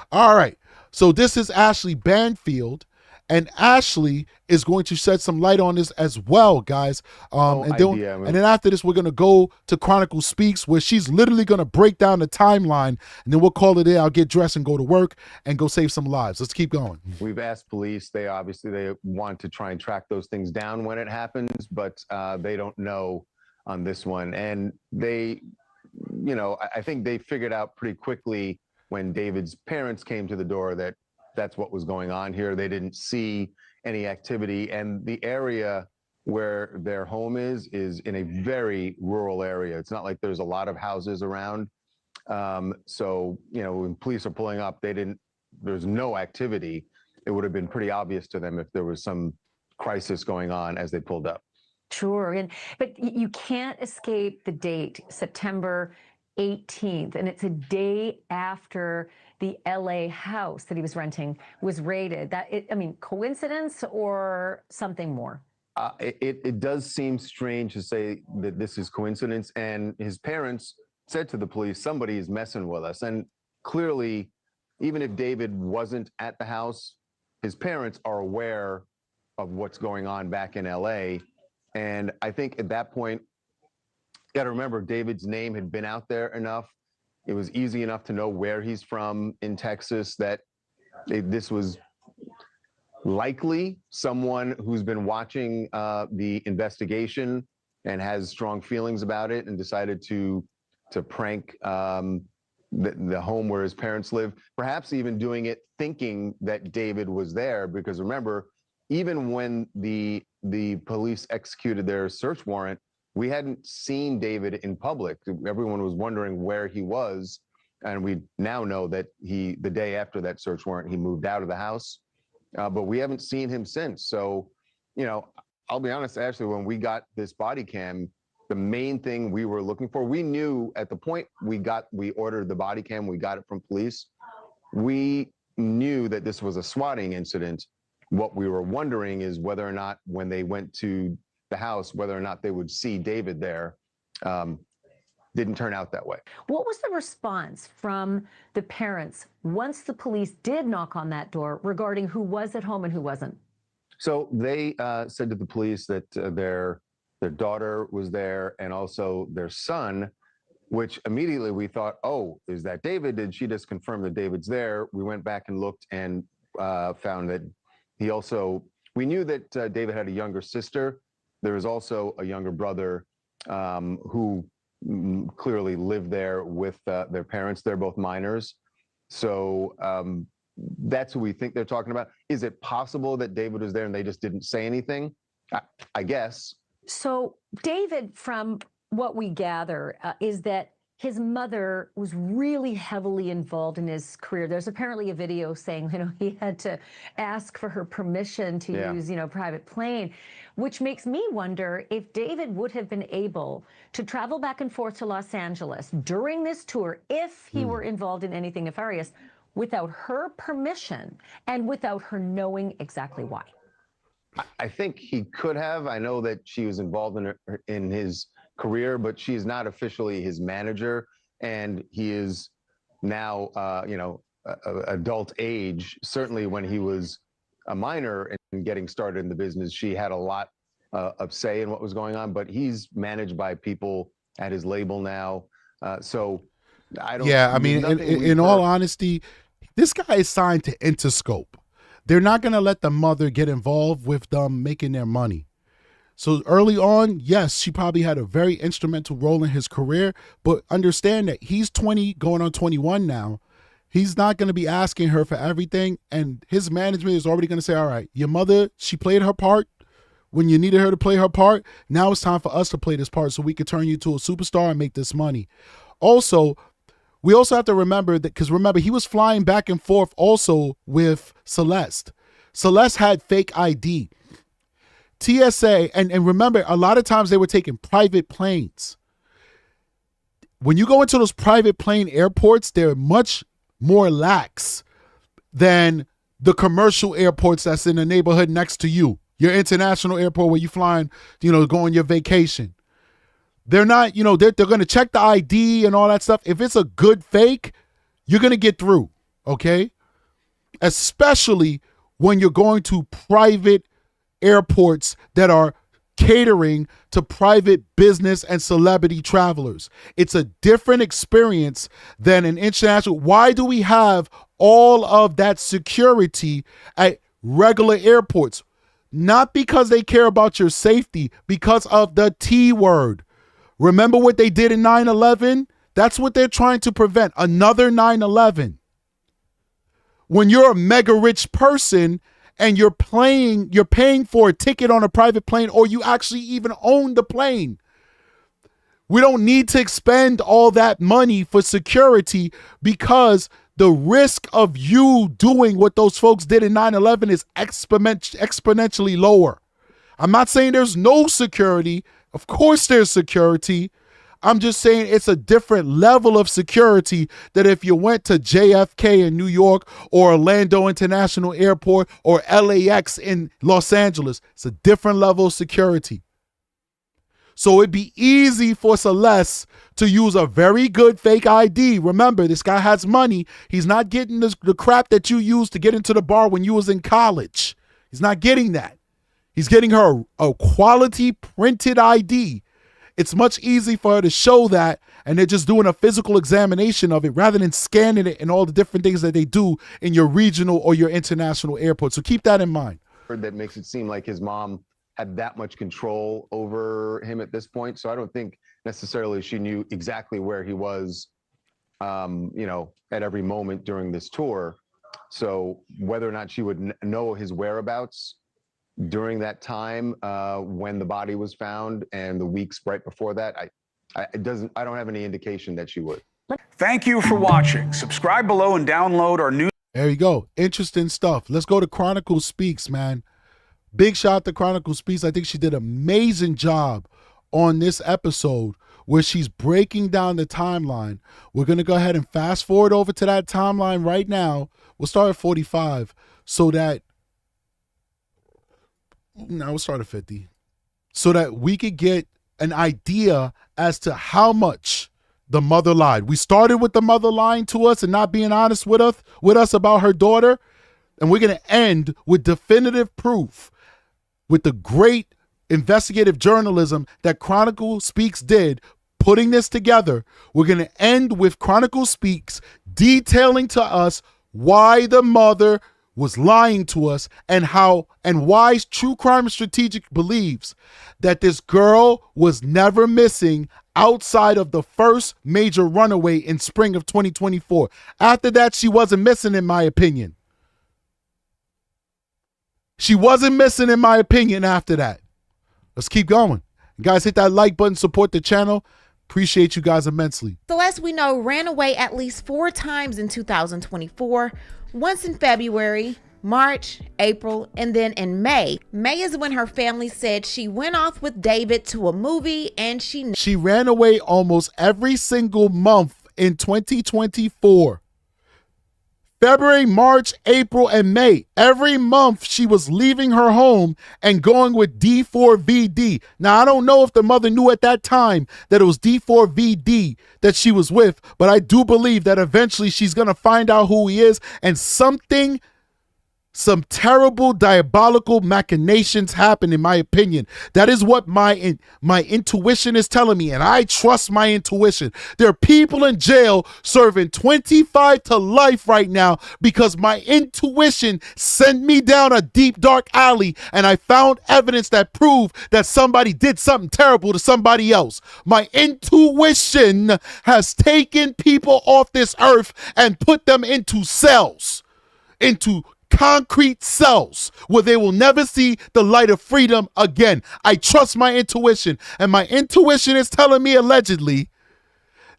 All right, so this is Ashley Banfield, and Ashley is going to shed some light on this as well, guys. And then after this, we're going to go to Chronicle Speaks, where she's literally going to break down the timeline, and then we'll call it in. I'll get dressed and go to work and go save some lives. Let's keep going. We've asked police. They want to try and track those things down when it happens, but they don't know on this one. And they, I think they figured out pretty quickly when David's parents came to the door that that's what was going on here. They didn't see any activity, and the area where their home is in a very rural area. It's not like there's a lot of houses around. So, when police are pulling up, there's no activity. It would have been pretty obvious to them if there was some crisis going on as they pulled up. Sure, but you can't escape the date, September 18th, and it's a day after the LA house that he was renting was raided. Coincidence or something more? It does seem strange to say that this is coincidence. And his parents said to the police, somebody is messing with us. And clearly, even if David wasn't at the house, his parents are aware of what's going on back in LA. And I think at that point, you got to remember, David's name had been out there enough. It was easy enough to know where he's from in Texas, that this was likely someone who's been watching the investigation and has strong feelings about it and decided to prank the home where his parents live, perhaps even doing it thinking that David was there. Because remember, even when the police executed their search warrant, we hadn't seen David in public. Everyone was wondering where he was. And we now know that the day after that search warrant, he moved out of the house. But we haven't seen him since. So, I'll be honest, Ashley, when we got this body cam, the main thing we were looking for, we knew at the point we ordered the body cam, we got it from police. We knew that this was a swatting incident. What we were wondering is whether or not when they went to the house, whether or not they would see David there. Didn't turn out that way. What was the response from the parents once the police did knock on that door regarding who was at home and who wasn't? So they said to the police that their daughter was there and also their son, which immediately we thought, oh, is that David? Did she just confirm that David's there? We went back and looked and found that we knew that David had a younger sister. There was also a younger brother who clearly lived there with their parents. They're both minors. So that's who we think they're talking about. Is it possible that David was there and they just didn't say anything? I guess. So David, from what we gather, is that his mother was really heavily involved in his career. There's apparently a video saying, he had to ask for her permission to use, private plane, which makes me wonder if David would have been able to travel back and forth to Los Angeles during this tour if he were involved in anything nefarious without her permission and without her knowing exactly why. I think he could have. I know that she was involved in his career, but she's not officially his manager, and he is now, adult age. Certainly, when he was a minor and getting started in the business, she had a lot of say in what was going on. But he's managed by people at his label now, so I don't. Yeah, I mean, in all honesty, this guy is signed to Interscope. They're not going to let the mother get involved with them making their money. So early on, yes, she probably had a very instrumental role in his career, but understand that he's 20 going on 21 now. He's not going to be asking her for everything, and his management is already going to say, all right, your mother, she played her part when you needed her to play her part. Now it's time for us to play this part so we can turn you to a superstar and make this money. Also, we also have to remember that, because remember, he was flying back and forth also with Celeste. Celeste had fake ID. TSA, and remember, a lot of times they were taking private planes. When you go into those private plane airports, they're much more lax than the commercial airports that's in the neighborhood next to you. Your international airport where you flying, go on your vacation. They're not, they're going to check the ID and all that stuff. If it's a good fake, you're going to get through, okay? Especially when you're going to private airports that are catering to private business and celebrity travelers. It's a different experience than an international. Why do we have all of that security at regular airports? Not because they care about your safety, because of the T word. Remember what they did in 9/11? That's what they're trying to prevent. Another 9/11. When you're a mega rich person and you're paying for a ticket on a private plane, or you actually even own the plane. We don't need to expend all that money for security, because the risk of you doing what those folks did in 9/11 is exponentially lower. I'm not saying there's no security. Of course there's security. I'm just saying it's a different level of security that if you went to JFK in New York, or Orlando International Airport, or LAX in Los Angeles. It's a different level of security. So it'd be easy for Celeste to use a very good fake ID. Remember, this guy has money. He's not getting the crap that you used to get into the bar when you was in college. He's not getting that. He's getting her a quality printed ID. It's much easier for her to show that, and they're just doing a physical examination of it rather than scanning it and all the different things that they do in your regional or your international airport. So keep that in mind. That makes it seem like his mom had that much control over him at this point. So I don't think necessarily she knew exactly where he was, at every moment during this tour. So whether or not she would know his whereabouts during that time when the body was found and the weeks right before that, I don't have any indication that she would. Thank you for watching. Subscribe below and download our new. There you go. Interesting stuff. Let's go to Chronicle Speaks, man. Big shout out to Chronicle Speaks. I think she did an amazing job on this episode where she's breaking down the timeline. We're going to go ahead and fast forward over to that timeline right now. We'll start at 45 so that we'll start at 50 so that we could get an idea as to how much the mother lied. We started with the mother lying to us and not being honest with us about her daughter, and we're going to end with definitive proof with the great investigative journalism that Chronicle Speaks did putting this together. We're going to end with Chronicle Speaks detailing to us why the mother was lying to us and why True Crime Strategic believes that this girl was never missing outside of the first major runaway in spring of 2024. After that, she wasn't missing, in my opinion. She wasn't missing, in my opinion, after that. Let's keep going. Guys, hit that like button, support the channel. Appreciate you guys immensely. Celeste, we know, ran away at least 4 times in 2024. Once in February, March, April, and then in May. May is when her family said she went off with David to a movie, and she ran away almost every single month in 2024. February, March, April, and May. Every month she was leaving her home and going with D4VD. Now, I don't know if the mother knew at that time that it was D4VD that she was with, but I do believe that eventually she's going to find out who he is, and some terrible diabolical machinations happen, in my opinion. That is what my intuition is telling me, and I trust my intuition. There are people in jail serving 25 to life right now because my intuition sent me down a deep, dark alley, and I found evidence that proved that somebody did something terrible to somebody else. My intuition has taken people off this earth and put them into cells, into concrete cells where they will never see the light of freedom again. I trust my intuition, and my intuition is telling me allegedly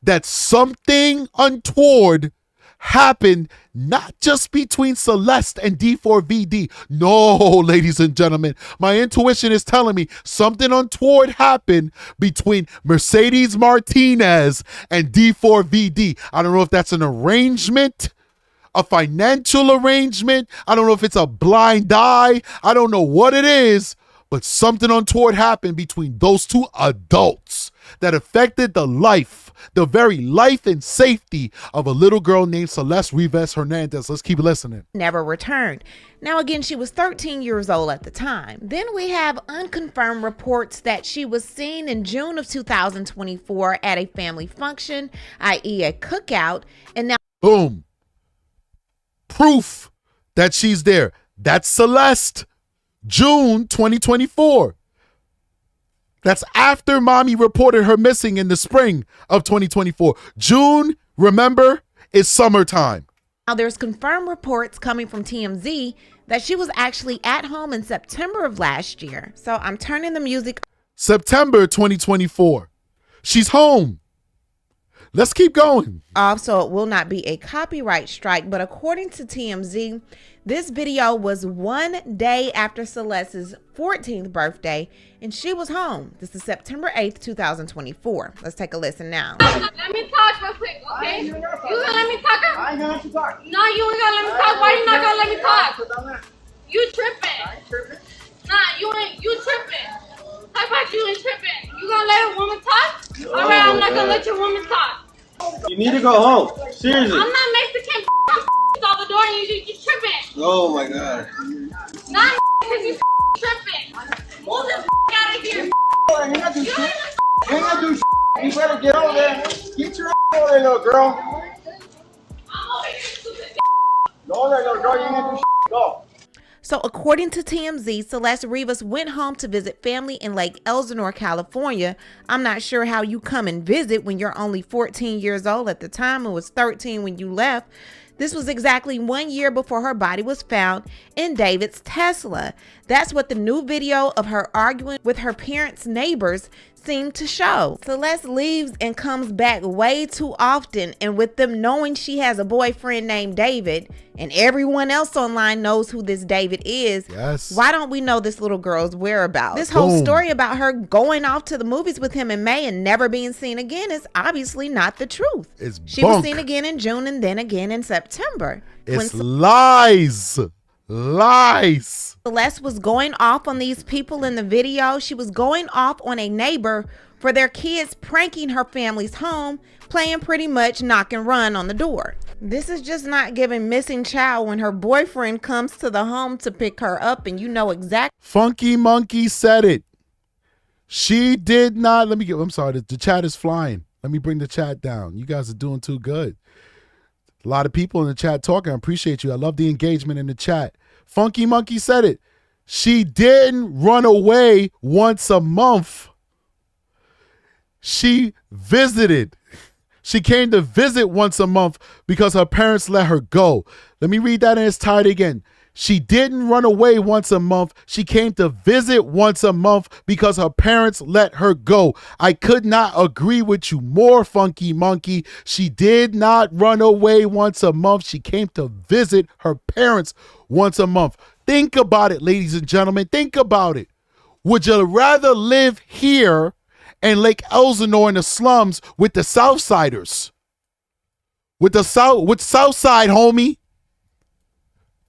that something untoward happened not just between Celeste and D4VD. No, ladies and gentlemen, my intuition is telling me something untoward happened between Mercedes Martinez and D4VD. I don't know if that's an arrangement, a financial arrangement. I don't know if it's a blind eye. I don't know what it is, but something untoward happened between those two adults that affected the very life and safety of a little girl named Celeste Rivas Hernandez. Let's keep listening. Never returned. Now, again, she was 13 years old at the time. Then we have unconfirmed reports that she was seen in June of 2024 at a family function, i.e. a cookout, and now boom. Proof that she's there. That's Celeste. June 2024. That's after mommy reported her missing in the spring of 2024. June, remember, is summertime. Now there's confirmed reports coming from TMZ that she was actually at home in September of last year. So I'm turning the music. September 2024. She's home. Let's keep going. Also, it will not be a copyright strike, but according to TMZ, this video was 1 day after Celeste's 14th birthday, and she was home. This is September 8th, 2024. Let's take a listen now. Let me talk real quick, okay? You gonna let me talk? I ain't gonna let you talk. No, you ain't gonna let me talk. Why you not gonna let me talk? You tripping. I ain't tripping. Nah, you tripping. How about you ain't tripping? You gonna let a woman talk? All right, I'm not gonna let your woman talk. You need to go home. Seriously. I'm not Mexican. I'm out the door and you tripping. Oh my god. Not because you tripping. Move the out of here. You ain't gonna do shit. You ain't gonna do shit. You better get over there. Get your over there, little girl. I'm over here, stupid. Go there, little girl. You ain't gonna do shit. Go. So according to TMZ, Celeste Rivas went home to visit family in Lake Elsinore, California. I'm not sure how you come and visit when you're only 14 years old at the time and was 13 when you left. This was exactly 1 year before her body was found in David's Tesla. That's what the new video of her arguing with her parents' neighbors seemed to show. Celeste leaves and comes back way too often, and with them knowing she has a boyfriend named David, and everyone else online knows who this David is, yes. Why don't we know this little girl's whereabouts? This whole story about her going off to the movies with him in May and never being seen again is obviously not the truth. She was seen again in June and then again in September. It's lies. Lies. Celeste was going off on these people in the video. She was going off on a neighbor for their kids pranking her family's home, playing pretty much knock and run on the door. This is just not giving missing child when her boyfriend comes to the home to pick her up and you know exactly. Funky Monkey said it. She did not. I'm sorry, the chat is flying. Let me bring the chat down. You guys are doing too good. A lot of people in the chat talking. I appreciate you. I love the engagement in the chat. Funky Monkey said it. She didn't run away once a month. She visited. She came to visit once a month because her parents let her go. Let me read that in its entirety again. She didn't run away once a month. She came to visit once a month because her parents let her go. I could not agree with you more, Funky Monkey. She did not run away once a month. She came to visit her parents once a month. Think about it, ladies and gentlemen. Think about it. Would you rather live here in Lake Elsinore in the slums with the Southsiders? With Southside, homie?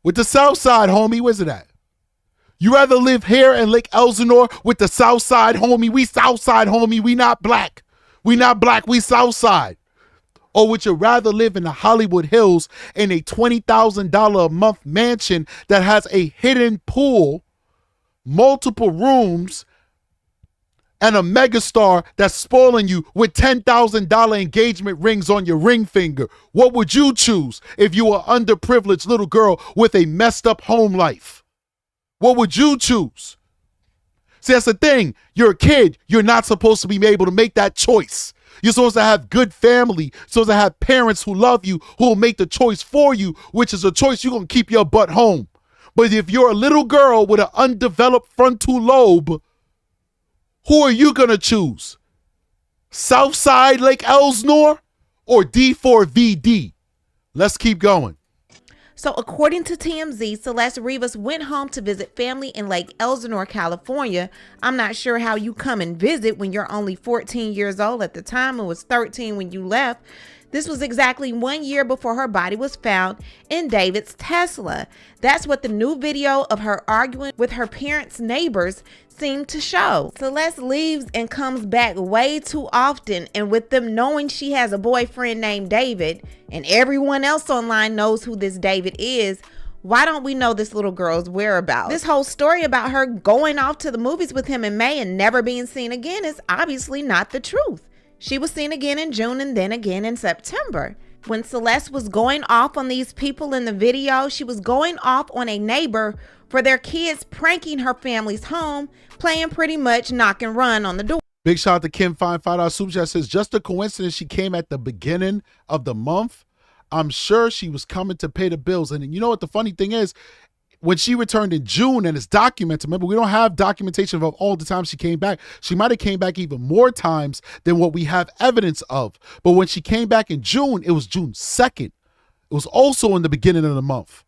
With the Southside, homie, where's it at? You rather live here in Lake Elsinore with the Southside, homie? We Southside, homie. We not black. We not black. We Southside. Or would you rather live in the Hollywood Hills in a $20,000 a month mansion that has a hidden pool, multiple rooms, and a megastar that's spoiling you with $10,000 engagement rings on your ring finger? What would you choose if you were an underprivileged little girl with a messed up home life? What would you choose? See, that's the thing. You're a kid. You're not supposed to be able to make that choice. You're supposed to have good family. You're supposed to have parents who love you, who will make the choice for you, which is a choice you're going to keep your butt home. But if you're a little girl with an undeveloped frontal lobe, who are you going to choose? Southside Lake Elsinore or D4VD? Let's keep going. So according to TMZ, Celeste Rivas went home to visit family in Lake Elsinore, California. I'm not sure how you come and visit when you're only 14 years old at the time and was 13 when you left. This was exactly 1 year before her body was found in David's Tesla. That's what the new video of her arguing with her parents' neighbors seemed to show. Celeste leaves and comes back way too often, and with them knowing she has a boyfriend named David, and everyone else online knows who this David is, why don't we know this little girl's whereabouts? This whole story about her going off to the movies with him in May and never being seen again is obviously not the truth. She was seen again in June and then again in September. When Celeste was going off on these people in the video, she was going off on a neighbor for their kids pranking her family's home, playing pretty much knock and run on the door. Big shout out to Kim Fine, $5 super chat, says, just a coincidence she came at the beginning of the month. I'm sure she was coming to pay the bills. And you know what the funny thing is? When she returned in June, and it's documented, remember, we don't have documentation of all the times she came back. She might have came back even more times than what we have evidence of. But when she came back in June, it was June 2nd. It was also in the beginning of the month.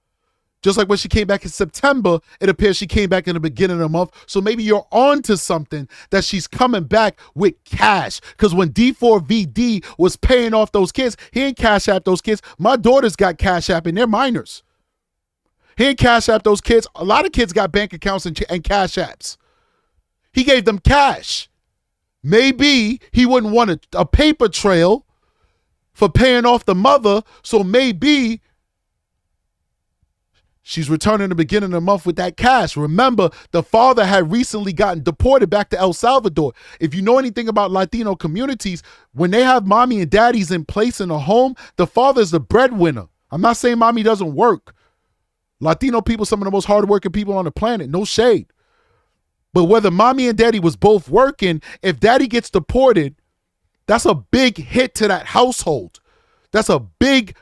Just like when she came back in September, it appears she came back in the beginning of the month. So maybe you're on to something that she's coming back with cash. Because when D4VD was paying off those kids, he ain't cash app those kids. My daughters got cash app and they're minors. He ain't cash app those kids. A lot of kids got bank accounts and cash apps. He gave them cash. Maybe he wouldn't want a paper trail for paying off the mother, so maybe she's returning the beginning of the month with that cash. Remember, the father had recently gotten deported back to El Salvador. If you know anything about Latino communities, when they have mommy and daddies in place in a home, the father's the breadwinner. I'm not saying mommy doesn't work. Latino people, some of the most hardworking people on the planet, no shade. But whether mommy and daddy was both working, if daddy gets deported, that's a big hit to that household. That's a big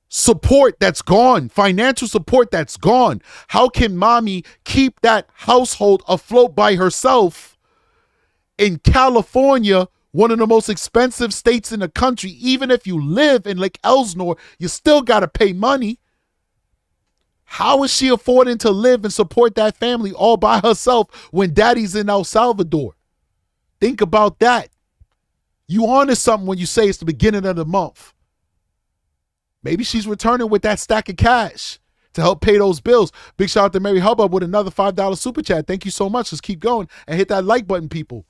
support that's gone, financial support that's gone. How can mommy keep that household afloat by herself in California, one of the most expensive states in the country? Even if you live in Lake Elsinore, you still got to pay money. How is she affording to live and support that family all by herself when daddy's in El Salvador? Think about that. You honor something when you say it's the beginning of the month. Maybe she's returning with that stack of cash to help pay those bills. Big shout out to Mary Hubbard with another $5 super chat. Thank you so much. Let's keep going and hit that like button, people.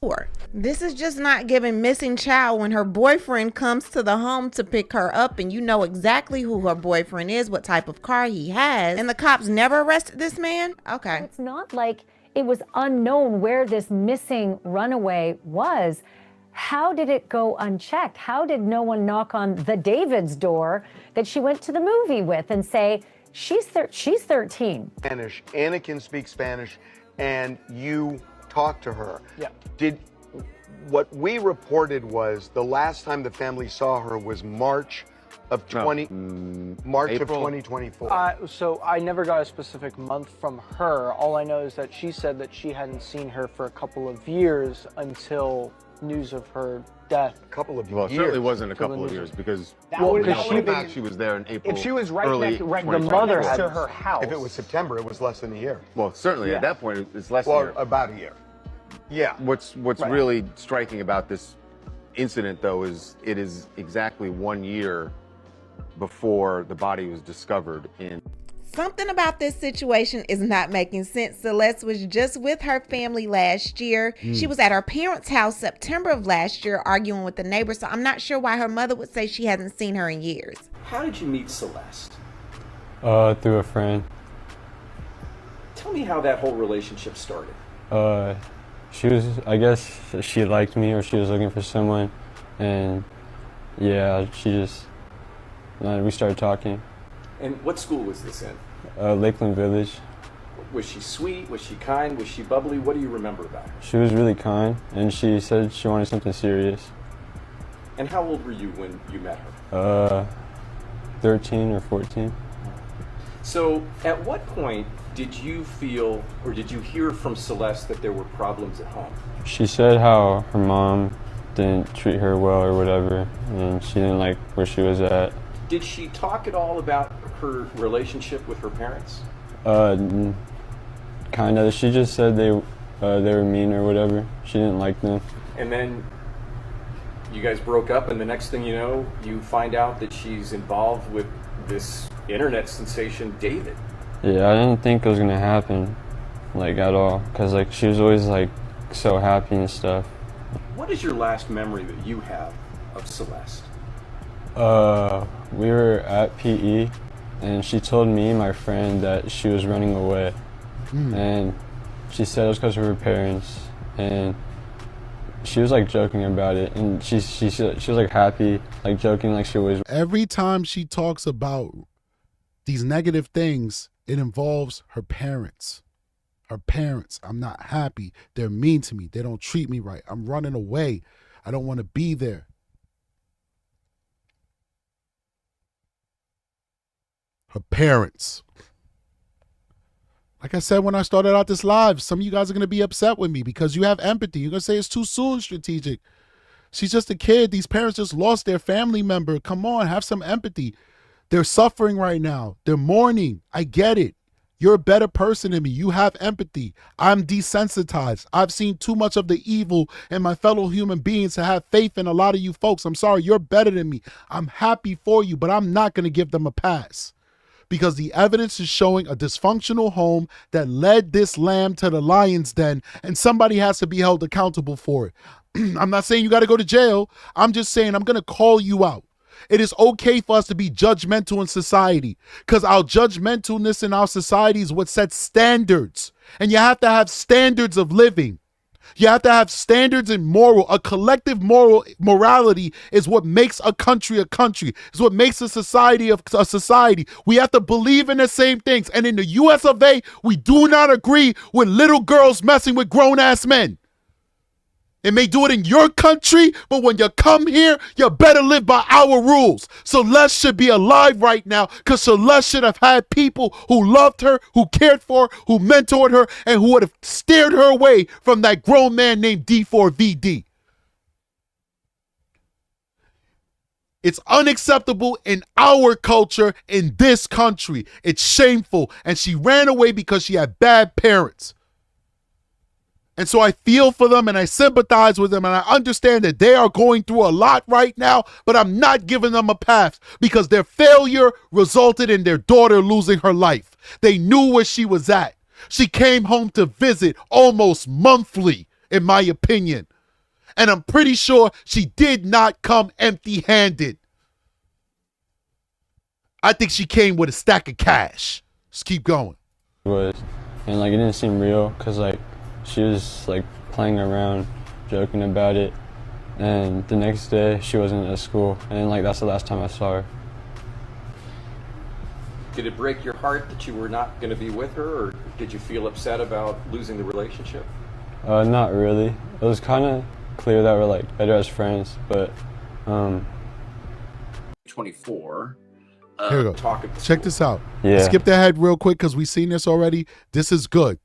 This is just not giving missing child when her boyfriend comes to the home to pick her up, and you know exactly who her boyfriend is, what type of car he has, and the cops never arrested this man? Okay. It's not like it was unknown where this missing runaway was. How did it go unchecked? How did no one knock on the David's door that she went to the movie with and say, she's 13? Spanish. Anakin speaks Spanish, and you talked to her. Yeah. What we reported was the last time the family saw her was March of 2024. So I never got a specific month from her. All I know is that she said that she hadn't seen her for a couple of years until news of her death. A couple of Well, it years. certainly wasn't a couple of years because she was there in April. If she was right early next to, the mother had to her house. If it was September, it was less than a year. Well, certainly at that point, it's less than a year. About a year. Yeah. What's really striking about this incident, though, is it is exactly 1 year before the body was discovered in. Something about this situation is not making sense. Celeste was just with her family last year. She was at her parents' house September of last year arguing with the neighbor, so I'm not sure why her mother would say she hasn't seen her in years. How did you meet Celeste? Through a friend. Tell me how that whole relationship started. She was, I guess she liked me or she was looking for someone, and yeah, we started talking. And what school was this in? Lakeland Village. Was she sweet? Was she kind? Was she bubbly? What do you remember about her? She was really kind, and she said she wanted something serious. And how old were you when you met her? 13 or 14. So at what point did you feel, or did you hear from Celeste that there were problems at home? She said how her mom didn't treat her well or whatever, and she didn't like where she was at. Did she talk at all about her relationship with her parents? Kind of. She just said they were mean or whatever. She didn't like them. And then you guys broke up, and the next thing you know, you find out that she's involved with this internet sensation, David. Yeah, I didn't think it was gonna happen, like, at all, because like she was always like so happy and stuff. What is your last memory that you have of Celeste? We were at PE, and she told me and my friend that she was running away, and she said it was because of her parents, and she was like joking about it, and she was like happy, like joking, like she always. Every time she talks about these negative things, it involves her parents. Her parents. I'm not happy. They're mean to me. They don't treat me right. I'm running away. I don't want to be there. Her parents. Like I said when I started out this live, some of you guys are going to be upset with me because you have empathy. You're going to say it's too soon, strategic. She's just a kid. These parents just lost their family member. Come on, have some empathy. They're suffering right now. They're mourning. I get it. You're a better person than me. You have empathy. I'm desensitized. I've seen too much of the evil in my fellow human beings to have faith in a lot of you folks. I'm sorry, you're better than me. I'm happy for you, but I'm not going to give them a pass because the evidence is showing a dysfunctional home that led this lamb to the lion's den, and somebody has to be held accountable for it. I'm not saying you got to go to jail. I'm just saying I'm going to call you out. It is okay for us to be judgmental in society because our judgmentalness in our society is what sets standards. And you have to have standards of living. You have to have standards in a collective morality is what makes a country a country. It's what makes a society a society. We have to believe in the same things. And in the US of A, we do not agree with little girls messing with grown-ass men. It may do it in your country, but when you come here, you better live by our rules. Celeste should be alive right now because Celeste should have had people who loved her, who cared for her, who mentored her, and who would have steered her away from that grown man named D4VD. It's unacceptable in our culture, in this country. It's shameful. And she ran away because she had bad parents. And so I feel for them and I sympathize with them and I understand that they are going through a lot right now, but I'm not giving them a pass because their failure resulted in their daughter losing her life. They knew where she was at. She came home to visit almost monthly, in my opinion. And I'm pretty sure she did not come empty-handed. I think she came with a stack of cash. Just keep going. And like it didn't seem real because like she was like playing around, joking about it, and the next day she wasn't at school, and like that's the last time I saw her. Did it break your heart that you were not going to be with her, or did you feel upset about losing the relationship? Not really. It was kind of clear that we're like better as friends, but 24. Here we go. Check this out. Yeah. Skip ahead real quick because we've seen this already. This is good.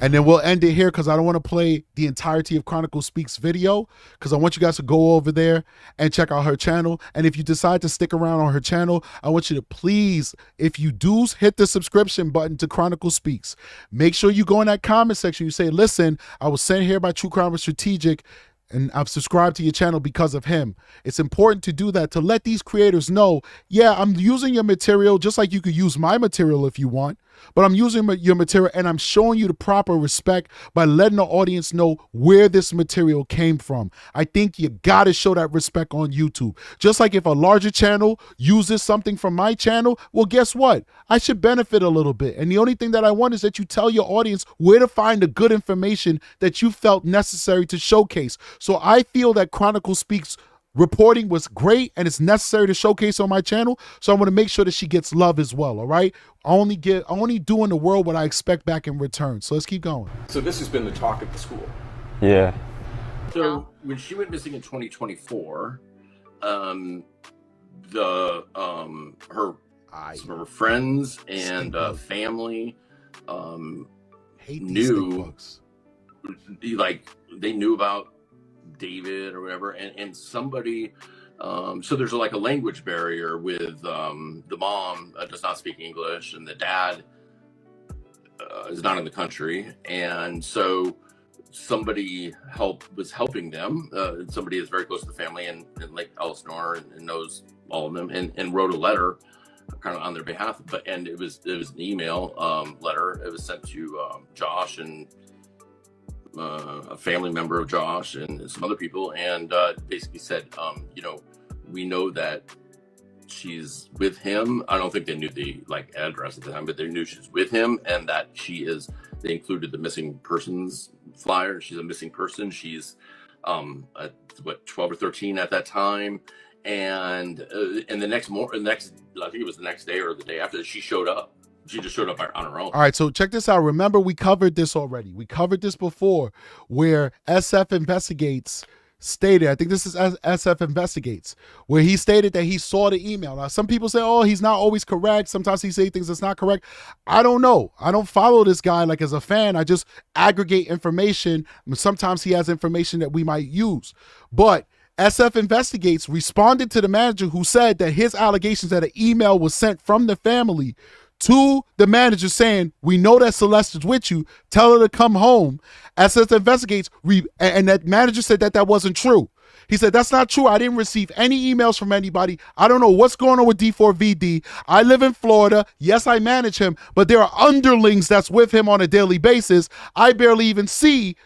And then we'll end it here because I don't want to play the entirety of Chronicle Speaks video because I want you guys to go over there and check out her channel. And if you decide to stick around on her channel, I want you to please, if you do hit the subscription button to Chronicle Speaks, make sure you go in that comment section. You say, listen, I was sent here by True Crime Strategic and I've subscribed to your channel because of him. It's important to do that to let these creators know, yeah, I'm using your material just like you could use my material if you want, but I'm using your material and I'm showing you the proper respect by letting the audience know where this material came from. I think you gotta show that respect on YouTube. Just like if a larger channel uses something from my channel, well, guess what? I should benefit a little bit. And the only thing that I want is that you tell your audience where to find the good information that you felt necessary to showcase. So I feel that Chronicle Speaks reporting was great and it's necessary to showcase on my channel. So I want to make sure that she gets love as well. All right. I only do in the world what I expect back in return. So let's keep going. So this has been the talk of the school. Yeah. So when she went missing in 2024, some of her friends and family knew, like they knew about David or whatever, and somebody. So there's like a language barrier with the mom does not speak English and the dad is not in the country, and so somebody was helping them. Somebody is very close to the family in Lake Elsinore and knows all of them, and wrote a letter kind of on their behalf. And it was an email letter. It was sent to Josh and a family member of Josh and some other people, and basically said, we know that she's with him. I don't think they knew the address at the time, but they knew she's with him, and that they included the missing persons flyer. She's a missing person. She's 12 or 13 at that time. And the next I think it was the next day or the day after, she showed up. She just showed up on her own. All right, so check this out. Remember, we covered this already. We covered this before, where SF Investigates stated, I think this is SF Investigates, where he stated that he saw the email. Now, some people say, oh, he's not always correct. Sometimes he say things that's not correct. I don't know. I don't follow this guy like as a fan. I just aggregate information. Sometimes he has information that we might use. But SF Investigates responded to the manager who said that his allegations that an email was sent from the family to the manager saying, we know that Celeste is with you, tell her to come home. SF Investigates, and that manager said that wasn't true. He said, that's not true. I didn't receive any emails from anybody. I don't know what's going on with D4VD. I live in Florida. Yes, I manage him, but there are underlings that's with him on a daily basis. I barely even see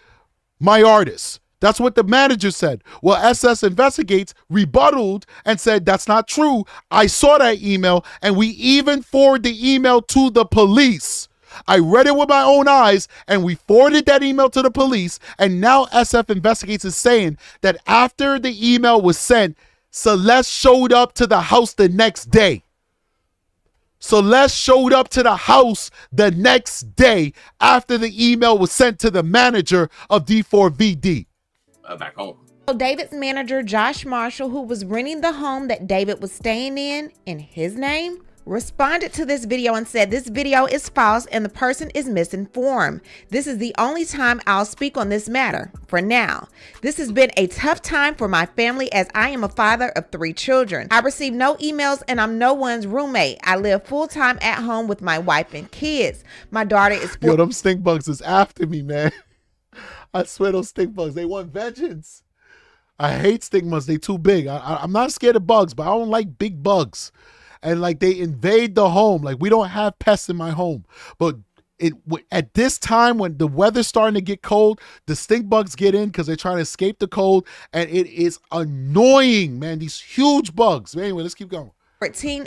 my artists. That's what the manager said. Well, SS Investigates rebutted and said, that's not true. I saw that email, and we even forwarded the email to the police. I read it with my own eyes, and we forwarded that email to the police, and now SF Investigates is saying that after the email was sent, Celeste showed up to the house the next day. Celeste showed up to the house the next day after the email was sent to the manager of D4VD. Back home. So David's manager, Josh Marshall, who was renting the home that David was staying in his name, responded to this video and said this video is false and the person is misinformed. This is the only time I'll speak on this matter for now. This has been a tough time for my family as I am a father of 3 children. I receive no emails and I'm no one's roommate. I live full-time at home with my wife and kids. My daughter is Yo, them stink bugs is after me, man. I swear those stink bugs, they want vengeance. I hate stink bugs. They too big. I'm not scared of bugs, but I don't like big bugs. And like they invade the home. Like we don't have pests in my home. But at this time when the weather's starting to get cold, the stink bugs get in because they're trying to escape the cold. And it is annoying, man. These huge bugs. But anyway, let's keep going.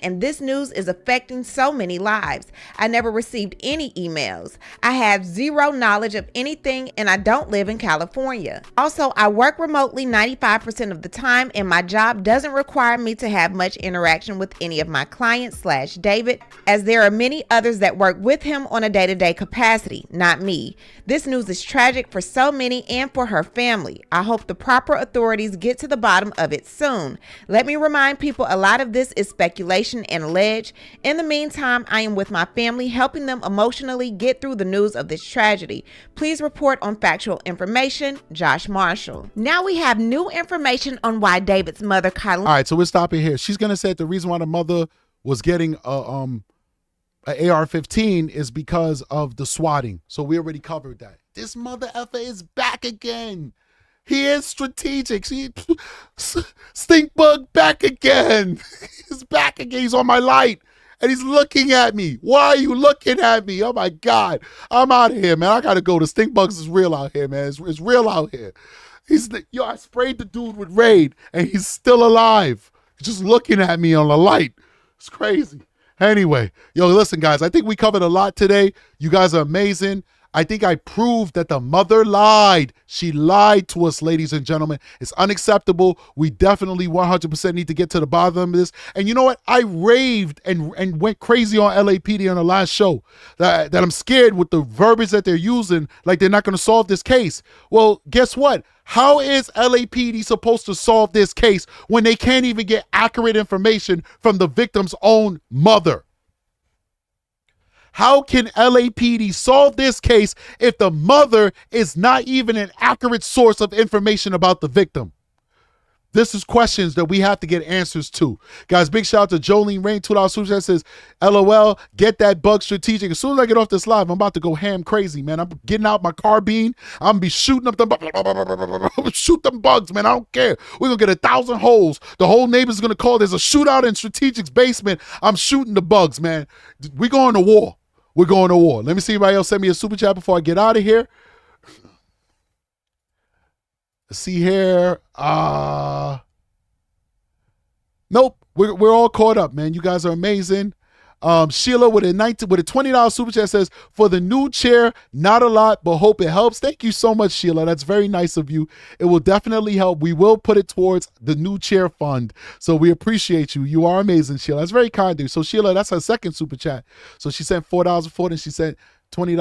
And this news is affecting so many lives. I never received any emails. I have zero knowledge of anything and I don't live in California. Also, I work remotely 95% of the time and my job doesn't require me to have much interaction with any of my clients / David, as there are many others that work with him on a day-to-day capacity, not me. This news is tragic for so many and for her family. I hope the proper authorities get to the bottom of it soon. Let me remind people a lot of this is speculation and alleged. In the meantime, I am with my family, helping them emotionally get through the news of this tragedy. Please report on factual information, Josh Marshall. Now we have new information on why David's mother, Kylie. All right, so we're stopping here. She's going to say the reason why the mother was getting an AR-15 is because of the swatting. So we already covered that. This mother effer is back again. He is strategic. Stink bug back again. He's back again. He's on my light. And he's looking at me. Why are you looking at me? Oh, my God. I'm out of here, man. I got to go. The stink bugs is real out here, man. It's real out here. I sprayed the dude with Raid, and he's still alive. He's just looking at me on the light. It's crazy. Anyway, listen, guys. I think we covered a lot today. You guys are amazing. I think I proved that the mother lied. She lied to us, ladies and gentlemen. It's unacceptable. We definitely 100% need to get to the bottom of this. And you know what? I raved and went crazy on LAPD on the last show that I'm scared with the verbiage that they're using, like they're not going to solve this case. Well, guess what? How is LAPD supposed to solve this case when they can't even get accurate information from the victim's own mother? How can LAPD solve this case if the mother is not even an accurate source of information about the victim? This is questions that we have to get answers to. Guys, big shout out to Jolene Rain, $2 super chat, says, LOL, get that bug strategic. As soon as I get off this live, I'm about to go ham crazy, man. I'm getting out my carbine. I'm gonna be shooting up shoot them bugs, man. I don't care. We're gonna get 1,000 holes. The whole neighbor's gonna call. There's a shootout in Strategic's basement. I'm shooting the bugs, man. We're going to war. We're going to war. Let me see if anybody else send me a super chat before I get out of here. Let's see here. Nope. We're all caught up, man. You guys are amazing. Sheila with a $20 super chat says, for the new chair, not a lot, but hope it helps. Thank you so much, Sheila. That's very nice of you. It will definitely help. We will put it towards the new chair fund. So we appreciate you. You are amazing, Sheila. That's very kind of you. So Sheila, that's her second super chat. So she sent $4 before, then she sent $20,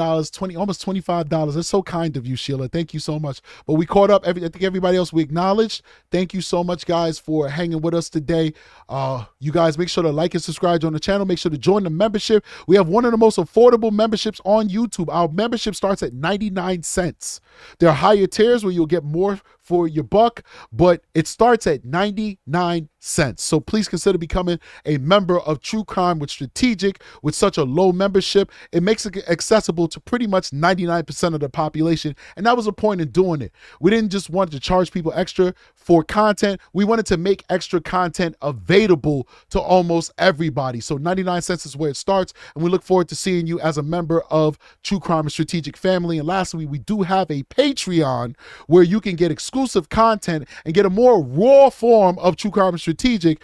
almost $25. That's so kind of you, Sheila. Thank you so much. But we caught up. I think everybody else we acknowledged. Thank you so much, guys, for hanging with us today. You guys make sure to like and subscribe on the channel. Make sure to join the membership. We have one of the most affordable memberships on YouTube. Our membership starts at 99 cents. There are higher tiers where you'll get more for your buck, but it starts at 99 cents. So please consider becoming a member of True Crime with Strategic. With such a low membership, it makes it accessible to pretty much 99% of the population. And that was the point in doing it. We didn't just want to charge people extra for content. We wanted to make extra content available to almost everybody. So 99 cents is where it starts. And we look forward to seeing you as a member of True Crime and Strategic family. And lastly, we do have a Patreon where you can get exclusive content and get a more raw form of True Crime and Strategic,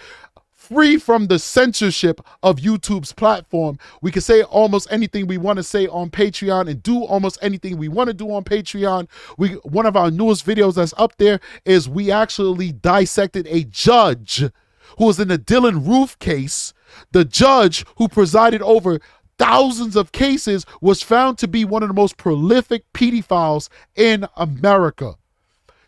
free from the censorship of YouTube's platform. We can say almost anything we want to say on Patreon and do almost anything we want to do on Patreon. One of our newest videos that's up there is we actually dissected a judge who was in the Dylan Roof case. The judge who presided over thousands of cases was found to be one of the most prolific pedophiles in America.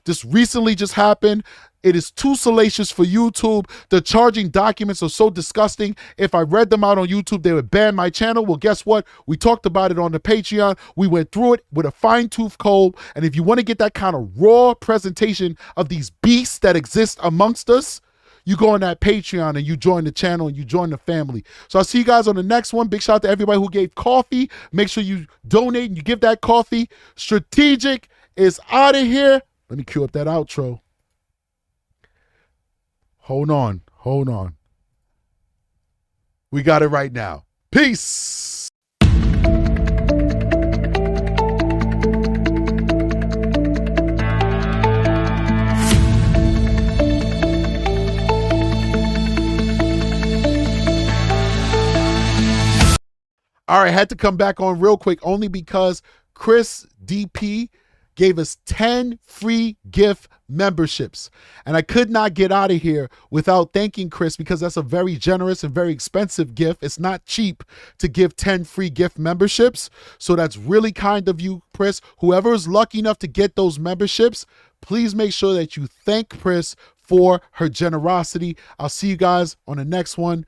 This recently just happened. It is too salacious for YouTube. The charging documents are so disgusting. If I read them out on YouTube, they would ban my channel. Well, guess what? We talked about it on the Patreon. We went through it with a fine-tooth comb. And if you want to get that kind of raw presentation of these beasts that exist amongst us, you go on that Patreon and you join the channel and you join the family. So I'll see you guys on the next one. Big shout out to everybody who gave coffee. Make sure you donate and you give that coffee. Strategic is out of here. Let me cue up that outro. Hold on. We got it right now. Peace. All right, had to come back on real quick only because Chris DP gave us 10 free gift memberships. And I could not get out of here without thanking Chris, because that's a very generous and very expensive gift. It's not cheap to give 10 free gift memberships. So that's really kind of you, Chris. Whoever is lucky enough to get those memberships, please make sure that you thank Chris for her generosity. I'll see you guys on the next one.